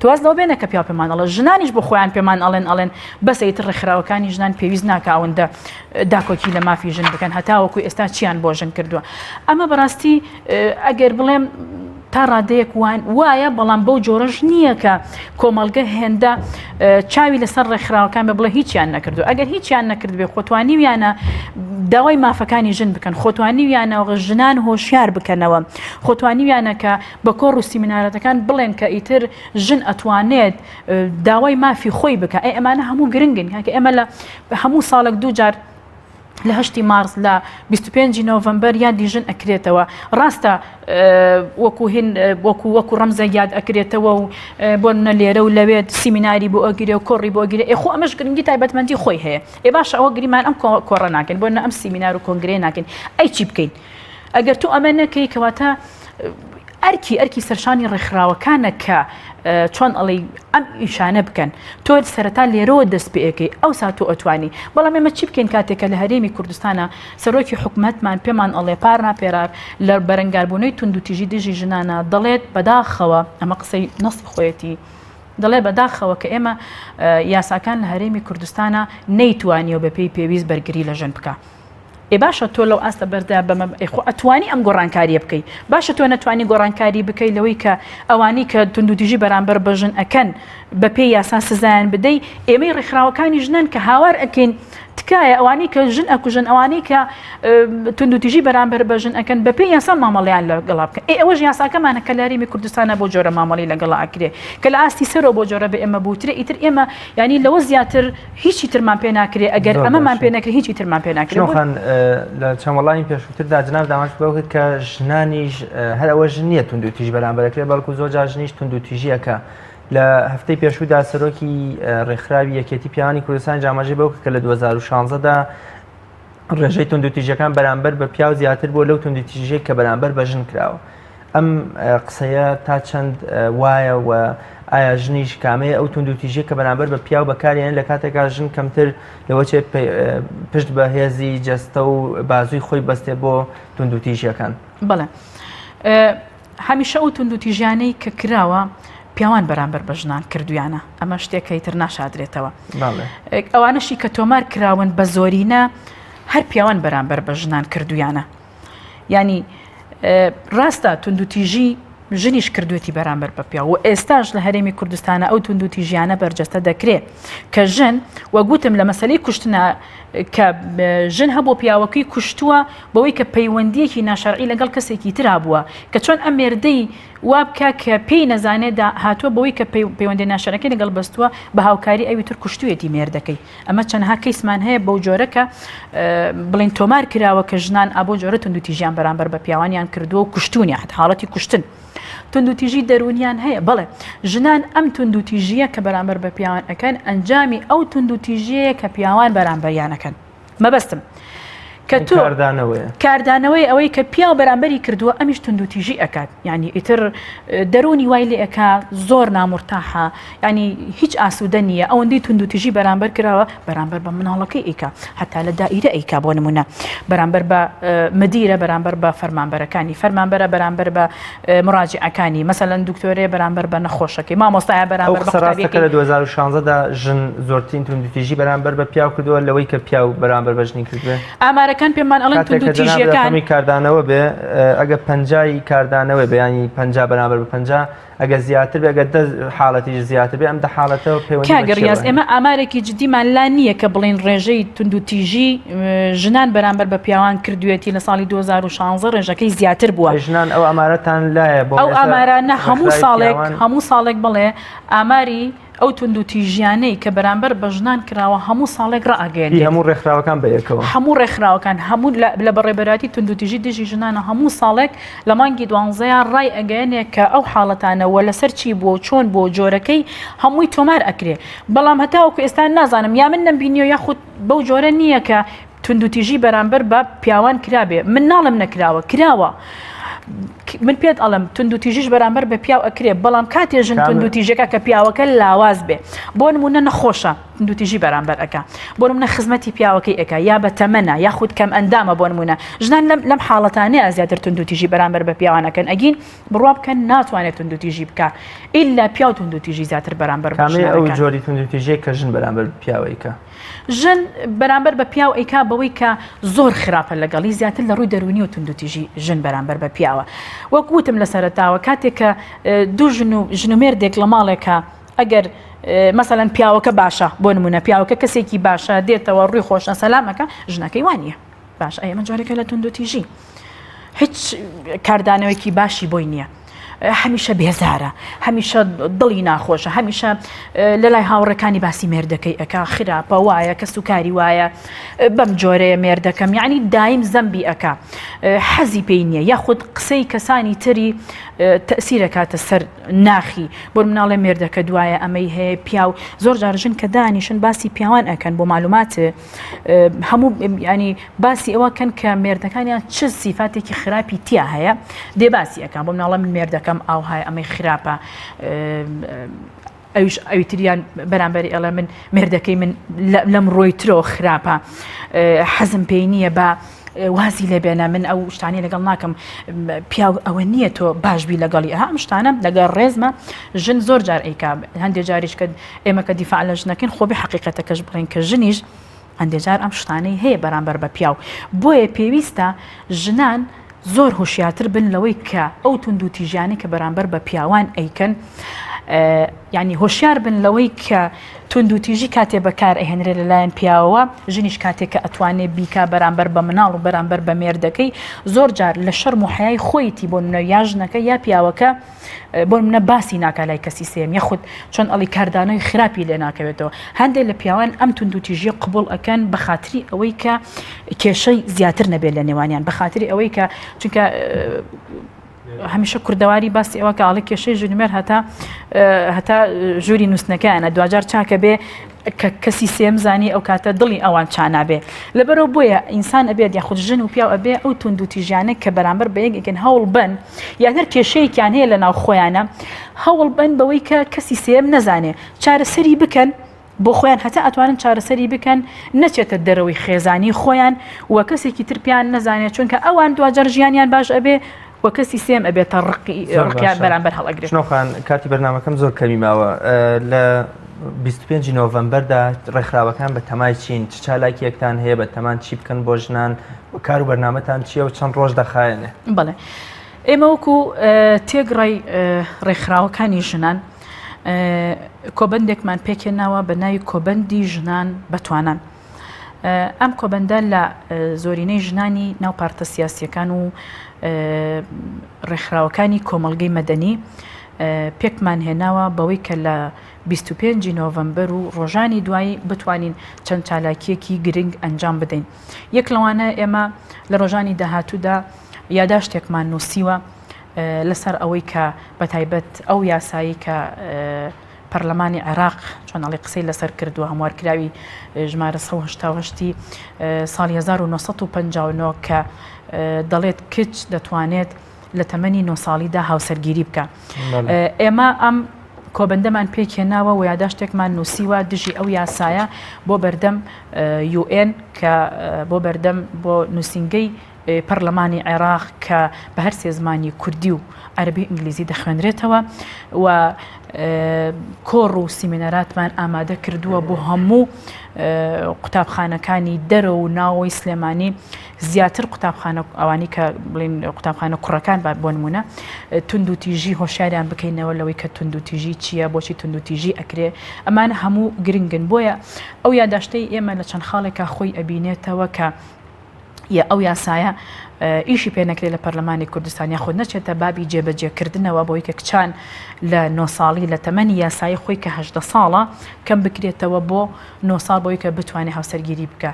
تواز لەوە بێنە کە پیا پێمان ئەڵێ ژنانیش بۆ خۆیان پێمان ئەڵێن بەسەیتر ڕێکخراوەکانی ژنان پێویست ناکە ئەوەندە داکۆکی لە مافی ژن بکەن هەتا وەکو ئێستا چیان بۆژن کردووە ئەمە بەڕاستی ئەگەر بڵێم تا ڕادەیەک وایە بەڵام بەو جۆرەش نییە کە کۆمەڵگە هێندە چاوی لەسەر ڕێکخراوەکان بە بڵێ هیچیان نەکردو ئەگەر هیچیان نەکرد بێ خۆتوانی ویانە داوای مافەکانی ژن بکەن خۆتوانی ویانەوە ژنان هۆشیار بکەنەوە خۆتوانی ویانە کە بە کۆڕ و سیمینارەتەکان بڵێن کە ئیتر ژن ئەتوانێت داوای مافی خۆی بکە ئەمانە هەموو گرنگن کە ئێمە لە هەموو ساڵێک دوو جار لە 8 مارس لە 25 نۆڤەمبەر یادی ژن ئەکرێتەوە ڕاستە وەکو ڕەمزە یاد ئەکرێتەوە و بۆ نە لێرە و لەوێت سیمیناری بۆ ئەگیرێ و کۆڕی بۆ ئەگیرێ خۆ ئەمەش گرنگی تایبەتمەندی خۆی هەیە باش ئەوە گریمان ئەم کۆڕە ناکەین بۆ نە ئەم سیمینار و کۆنگرێ ناکەین ئەی چی بکەین ئەگەر تو ئەمە نەکەی کەواتە ئەرکی سەرشانی ڕێکخراوەکانە کە چۆن ئەڵێ ئەم ئیشانە بکەن تۆ سەرەتا لێرەوە دەست پێەکەی ئەو ساتۆ ئەتوانی بەڵام ئێمە چی بکەین کاتێکە لە هەرێمی کوردستانە سەرۆکی حکومەتمان پێمان ئەڵێ پێرار لە بەرەنگاربوونەوەی تونند و تیژی دژی ژنانە دەڵێت بەداخەوە ئەمە قسەی نەسی خۆیەتی دەڵێ بەداخەوە کە ئێمە یاساکان لە هەرێمی کوردستانە نەیتوانیەوە بە پێی پێویست بەرگری لە ژن بکە باشە تۆ لەو ئاستە بەردا بەمە ئەتوانی ئەم گۆڕانکاریە بکەیت باشە تۆ نەتوانی گۆڕانکاری بکەیت لەوەی کە ئەوانی کە تونند و تیژی بەرامبەر بە ژن ئەکەن بە پێی یاسا سزایان بدەیت ئێمەی ڕێکخراوەکانی ژنان کە هاوار ئەکەین تکایە ئەوانەی کە ژن ئەکوژن ئەوانەی کە تونند و تیژی بەرامبەر بە ژن ئەکەن بە پێی یاسا مامەڵیان لەگەڵا بکەن ئەوەش یاساکەمانە کە لە هەرێمی کوردستانە بۆ جۆرە مامەڵی لەگەڵا ئەکرێ کە لە ئاستی سەرەوە بۆ جۆرە بە ئێمە بوترێ ئیتر ئێمە ینی لەوە زیاتر هیچی ترمان پێ ناکرێ ئەگەر ئەمەمان پێ نەکرێ هیچی ترمان پێ ناکرێ لە چەند وەڵامی پێشووتردا جناب داماش بەوت کە ژنانیش هەر ئەوە ژن نییە تونند و تیژ بەرامبەرەکرێ بەڵکو زۆر جار ژنیش تونند و تیژیەکە لە هەفتەی پێشوودا سەرۆکی ڕێکخراوی یەکێتی پیاوانی کوردستان جامەژەی بەوکە کە لە 2016دا ڕێژەی تونند و تیژەکان بەرامبەر بە پیاو زیاتر بۆ لەو تونند و تیژەی کە بەرامبەر بە ژن کراوە ئەم قسەیە تا چەند وایە و ئایا ژنیش کامەیە ئەو تونند و تیژەی کە بەرامبەر بە پیاو بەکارێن لە کاتێکا ژن کەمتر لەوە چێت پشت بە هێزی جەستە و بازووی خۆی بەستێ بۆ تونند و تیژیەکان بەڵێ هەمیشە ئەو تونند و تیژیانەی کە کراوە پیاوان بەرامبەر بە ژنان کردویانە ئەمە شتێکە تر ناشادرێتەوە ئەوانەشی کە تۆمار کراون بە زۆرینە هەر پیاوان بەرامبەر بە ژنان کردویانە ینی ڕاستە تونند و تیژی ژنیش کردوێتی بەرامبەر بە پیا و ئێستاش لە هەرێمی کوردستانە ئەو توندوتی ژیانە بەرجەستە دەکرێت کە ژن وەگوتم لە مەسەلەی کوشتنە کە ژن هەبوو پیاوەکەی کوشتووە بەوەی کە پەیوەندیەکی ناشەرعی لەگەڵ کەسێکی ترا بووە کە چۆن ئەم مێردەی وا بکە کە پێی نەزانێدا هاتووە بەوەی کە پەیوەندی ناشەرەکەی لەگەڵ بەستووە بە هاوکاری ئەوی تر کوشتوێتی مێردەکەی ئەمە چەندها کەیسمان هەیە بەو جۆرەکە بڵین تۆمار کراوە کە ژنان ئابۆ جۆرە توندوتی ژیان بەرامبەر بە پیاوانیان کردووە و کوشتونی حاڵەتی کوشتن توندوتیژی دەرونیان هەیە بەڵێ ژنان ئەم توندوتیژیە کە بەرامبەر بە پیاوان ئەەکەن ئەنجامی ئەو توندوتیژەیە کە پیاوان بەرامبەریانەکەن مەبەستم کە تۆ کاردانەوەی ئەوەی کە پیا و بەرامبەری کردووە ئەمیش توندوتیژی ئەکات ینی ئیتر دەرونی وای لێ ئەکا زۆر نامورتاحە ینی هیچ ئاسوودە نییە ئەوەندەی توندوتیژی بەرامبەر کراوە بەرامبەر بە مناڵەکەی ئیکا حتا لە دائیرە ئیکا بۆ نمونە بەرامبەر بە مدیرە بەرامبەر بە فەرمانبەرەکانی فەرمانبەرە بەرامبەر بە مراجعەکانی مەسەلەن دکتۆرێ بەرامبەر بە نەخۆشەکەی مامۆستایە بەرامبەر بە قوتابیەکە لە 2016دا ژن زۆرترین توندوتیژی بەرامبەر بە پیا کردووە لەوەی کە پیا و بەرامبەر بە ژنی کردووە کان پێمان ئەڵێن توندوتیژیەکانی کاردانەوە بێ ئەگە پەنجای کاردانەوە بەیانی پەنجا بەرامبەر بە پەنجا ئەگە زیاتر بێ ئەگە حاڵەتیش زیاتر بێ ئەم دە حاڵەتەوە پێوەگەڕیاز ئێمە ئامارێکی جدیمان لا نییە کە بڵین ڕێژەی توندوتیژی ژنان بەرامبەر بە پیاوان کردوێتی لە ساڵی 2016 ڕێژەکەی زیاتر بووە ژنان ئەو ئامارەتان لایە بۆ ئەو ئامارانە هەموو ساڵێک بڵێ ئاماری ئەو توندوتیژیانەی کە بەرامبەر بە ژنان کراوە هەموو ساڵێک ڕائگەێنێت هەموو ڕێکخراوەکان بەیەکەوە هەموو ڕێکخراوەکان هەموو لە بەڕێبەراتی توندوتیژی دژی ژنانە هەموو ساڵێک لە مانگی 12 ڕای ئەگەێنێت کە ئەو حاڵەتانەوە لەسەر چی بووە و چۆن بۆ جۆرەکەی هەمووی تۆمار ئەکرێ بەڵام هەتاوەکو ئێستا نازانم یا من نەمبینیەوە یاخود بەو جۆرە نییە کە توندوتیژی بەرامبەر بە پیاوان کرابێ من ناڵم نەکراوە کراوە من پێت ئەڵم توندوتیژیش بەرامبەر بە پیاو ئەکرێ بەڵام کاتێژن توندوتیژەکە کە پیاوەکە لاواز بێ بۆ نمونە نەخۆشە توندوتیژی بەرامبەر ئەکا بۆ نمونە خزمەتی پیاوەکەی ئەکا یا بە تەمەنە یاخود کەم ئەندامە بۆ نمونە ژنان لەم حاڵەتانەیە زیاتر توندوتیژی بەرامبەر بە پیاوانەکەن ئەگین بڕوا بکەن ناتوانێت توندوتیژی بکە ئیلا پیاو توندوتیژی زیاتر بەرامبەر ئەو جۆری توندوتیژی کە ژن بەرامبەر پیاوەیکە ژن بەرامبەر بە پیاو ئەیکا بەوەی کە زۆر خراپە لەگەڵی زیاتر لە ڕووی دەرونی و توندوتیژی ژن بەرامبەر بە پیاوە وەک وتم لە سەرەتاوە کاتێک کە دوو ژن و مێردێک لە ماڵێکە ئەگەر مەسەلەن پیاوەکە باشە بۆ نمونە پیاوەکە کەسێکی باشە دێتەوە ڕووی خۆشە سەلامەکە ژنەکەی وانە باش ئەمە جارێکە لە توندوتیژی هیچ کاردانەوەیکی باشی بۆی نییە هەمیشە بێزارە هەمیشە دڵی ناخۆشە هەمیشە لە لای هاوڕەکانی باسی مێردەکەی ئەکا خراپە وایە کە سوکاری وایە بەم جۆرەیە مێردەکەم یعنی دایم زەمبی ئەکا حەزی پێی نییە یاخود قسەی کەسانی تری تەسیرەکاتە سەر ناخی بۆ مناڵێ مێردەکە دوایە ئەمەی هەیە پیاو زۆر جارژن کە دانیشن باسی پیاوان ئەکەن بۆ معلومات هەموو ینی باسی ئەوەکەن کە مێردەکانیان چ سیفاتێکی خراپی تیا هەیە دێ باسی ئەکان بۆ مناڵە من مێردەکەم ئاوهای ئەمەی خراپە ئەویتریان بەرامبەری ئەڵە من مێردەکەی من لەم ڕۆی ترۆ خراپە حەزم پێی نییە بە وازی لێ بێنە من ئەو شتانی لەگەڵ ناکەم پیاو ئەوە نییە تۆ باشبی لەگەڵی ئەم شتانە لەگەڵ ڕێزمە ژن زۆر جار ئەیکا هەندێک جاریش کە ئێمە کە دیفاع لە ژنەکەین خۆ بێ حەقیقەتەکەش بڵێن کە ژنیش هەندێک جار ئەم شتانەی هەیە بەرامبەر بە پیاو بۆیە پێویستە ژنان زۆر هوشیاتر بن لەوەی کە ئەو توندوتیژیانی کە بەرامبەر بە پیاوان ئەیکەن ینی هۆشیار بن لەوەی کە توندوتیژی کاتێ بەکار ئەهێنرێ لەلایەن پیاوەوە ژنیش کاتێک کە ئەتوانێت بیکا بەرامبەر بە مناڵ و بەرامبەر بە مێردەکەی زۆر جار لە شەرم و حیای خۆیتی بۆ منە یا ژنەکە یا پیاوەکە بۆ منە باسی ناکە لای کەسی سێم یاخود چۆن ئەڵی کاردانەوەی خراپی لێ ناکەوێتەوە هەندێک لە پیاوان ئەم توندوتیژی قبول ئەکەن بە خاتری ئەوەی کە کێشەی زیاتر نەبێت لە نێوانیان بە خاتری ئەوەی کە چونکە هەمیشە کوردەواری باسی ئەوە کە ئاڵی کێشەی ژنمێر هەتا ژووری نووسنەکەیانە دوجار چاکە بێ کە کەسی سێم زانی ئەو کاتە دڵی ئەوان چانابێ لەبەرەوە بۆیە ئینسان ئەبێت یاخود ژن و پیاو ئەبێ ئەو توندوتیژیانە کە بەرامبەر بە یەکێکن هەوڵ بن یانەر کێشەیەکیان هەیە لە ناو خۆیانە هەوڵ بن بەوەی کە کەسی سێم نەزانێ چارەسەری بکەن بۆ خۆیان هەتا ئەتوانن چارەسەری بکەن نەچێتە دەرەوەی خێزانی خۆیان و کەسێکی ترپیان نەزانێت چونکە ئەوان دوجار ژیانیان باش ئەبێ و کەسی سێم ئەبێتە ڕقیان بەرامبەر هەڵەگرێت. شنۆخان کاتی بەرنامەکەم زۆر کەمی ماوە لە 25 نۆڤەمبەردا ڕێکخراوەکان بە تەمای چین چ چالاکی یەکتان هەیە بە تەمان چی بکەن بۆ ژنان و کار و بەرنامەتان چییە و چەند ڕۆژ دەخایەنێ؟ بەڵێ ئێمە وەکو تێگڕای ڕێکخراوەکانی ژنان کۆبەندێکمان پێکێناوە بە ناوی کۆبەندی ژنان بەتوانان. ئەم کۆبەندە لە زۆرینەی ژنانی ناو پارتە سیاسیەکان و ڕێکخراوەکانی کۆمەڵگەی مەدەنی پێکمان هێناوە بەوەی کە لە 25 نۆڤەمبەر و ڕۆژانی دوایی بتوانین چەند چالاکیەکی گرنگ ئەنجام بدەین. یەک لەوانە ئێمە لە ڕۆژانی داهاتوودا یاداشتێکمان نووسیوە لەسەر ئەوەی کە بەتایبەت ئەو یاسایی کە پەرلەمانی عێراق چۆن ئەڵێ قسەی لەسەر کردووە هەموارکراوی ژمارە 1970 ساڵی 1959 کە دەڵێت کچ دەتوانێت لە تەمەنی 9 ساڵیدا هاوسەرگیری بکە. ئێمە ئەم کۆبەندەمان پێکێناوە و یاداشتێکمان نووسیوە دژی ئەو یاسایە بۆ بەردەم UN کە بۆ بەردەم بۆ نووسینگەی پەرلەمانی عێراق کە بە هەر سێ زمانی کوردی و عەربی و ئینگلیزی دەخوێنرێتەوە و کۆڕ و سیمینەراتمان ئامادە کردووە بۆ هەموو قوتابخانەکانی دەرە و ناوەوەی سلێمانی زیاتر قوتابخانە ئەوانی کە بڵین قوتابخانە کوڕەکان بۆ نمونە تونند و تیژی هۆشیاریان بکەینەوە لەوەی کە تونند و تیژی چییە بۆچی تونند و تیژی ئەکرێ ئەمانە هەموو گرنگن بۆیە ئەو یاداشتەی ئێمە لە چەند خاڵێکە خۆی ئەبینێتەوە کە ئەو یاسایە ئیشی پێ نەکرێت لە پەرلەمانی کوردستانی خۆ نەچێتە بابی جێبەجێکردنەوە بۆی کە کچان لە 9 ساڵی لە تەمەنی یاسایی خۆی کە 18 ساڵە کەم بکرێتەوە بۆ 9 ساڵ بۆی کە بتوانێت هاوسەرگیری بکە.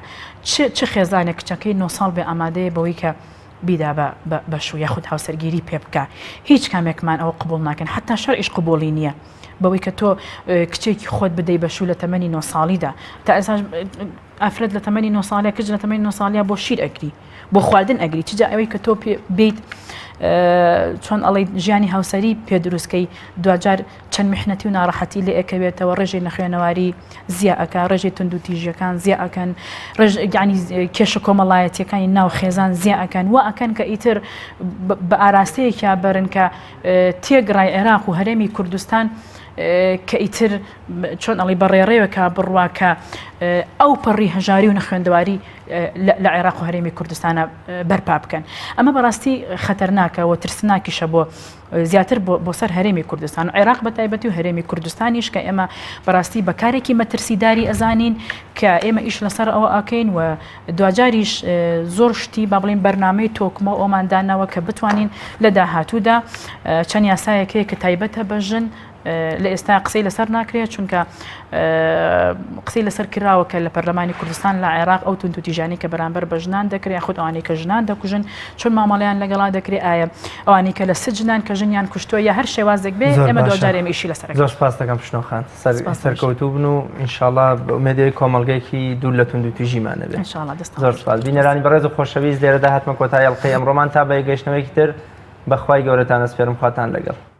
چه خێزانێک کچەکەی 9 ساڵ بێ ئامادەیە بەوەی کە بیدا بە شوو یاخود هاوسەرگیری پێ بکە. هیچ کامێکمان ئەوە قبول ناکەن حتا شەرعیش قبوڵی نییە بەوەی کە تۆ کچێکی خۆت بدەی بە شوو لە تەمەنی 9 ساڵیدا تا ئێستا ئافرەت لە تەمەنی 9 ساڵە کچ لە تەمەنی 9 ساڵیا بۆ شیر ئەگری بۆ خواردن ئەگری چجا ئەوەی کە تۆ بیت چۆن ئەڵێ ژیانی هاوسەری پێ دروستکەی دوجار چەند میحنەتی و ناڕەحەتی لێ ئەکەوێتەوە ڕێژەی نەخوێنەواری زیە ئەکا ڕێژەی تونند و تیژیەکان زیە ئەکەن یعنی کێشە کۆمەڵایەتیەکانی ناو خێزان زیە ئەکەن و ئەکەن کە ئیتر بە ئاراستەیەکیا بەرن کە تێگڕای عێراق و هەرێمی کوردستان کە ئیتر چۆن ئەڵێ بەڕێڕێوەکە بڕواکە ئەو پەڕی هەژاری و نەخوێندەواری لە عێراق و هەرێمی کوردستانە بەرپا بکەن. ئەمە بەڕاستی خەتەرناکە و ترسناکیشە بۆ زیاتر بۆ سەر هەرێمی کوردستان و عێراق بە تایبەتی و هەرێمی کوردستانیش کە ئێمە بەڕاستی بەکارێکی مەترسیداری ئەزانین کە ئێمە ئیش لەسەر ئەوە ئاکەین و دوجاریش زۆر شتی با بڵین بەرنامەی تۆکمە ئۆماندانەوە کە بتوانین لە داهاتوودا چەند یاسایەکەیە کە تایبەتە بە ژن لە ئێستا قسەی لەسەر ناکرێت چونکە قسەی لەسەر کراوە کە لە پەرلەمانی کوردستان لە عێراق ئەو تونند و تیژانی کە بەرامبەر بە ژنان دەکرێت خودت ئەوانەی کە ژنان دەکوژن چۆن مامەڵەیان لەگەڵا دەکرێت ئایا ئەوانەی کە لە سجنان کە ژنیان کوشتووە یا هەر شێوازێک بێ ئێمە دوجار ئێمە ئیشی لەسەر زۆر سپاس دەکەم پشنۆخان سەرکەوتوو بن و ئینشاڵڵا ئومێدەوەی کۆمەڵگەیەکی دوور لە تونند و تیژیمانە بێت. زۆر سپاس بینەرانی بەڕێز و خۆشەویست لێرەدا هاتمە کۆتایی ئەڵقەی ئەمڕۆمان تا بە یەکگەشتنەوەیەکی تر بەخوای گەورەتان ئەسپێرم خواتان لەگەڵ.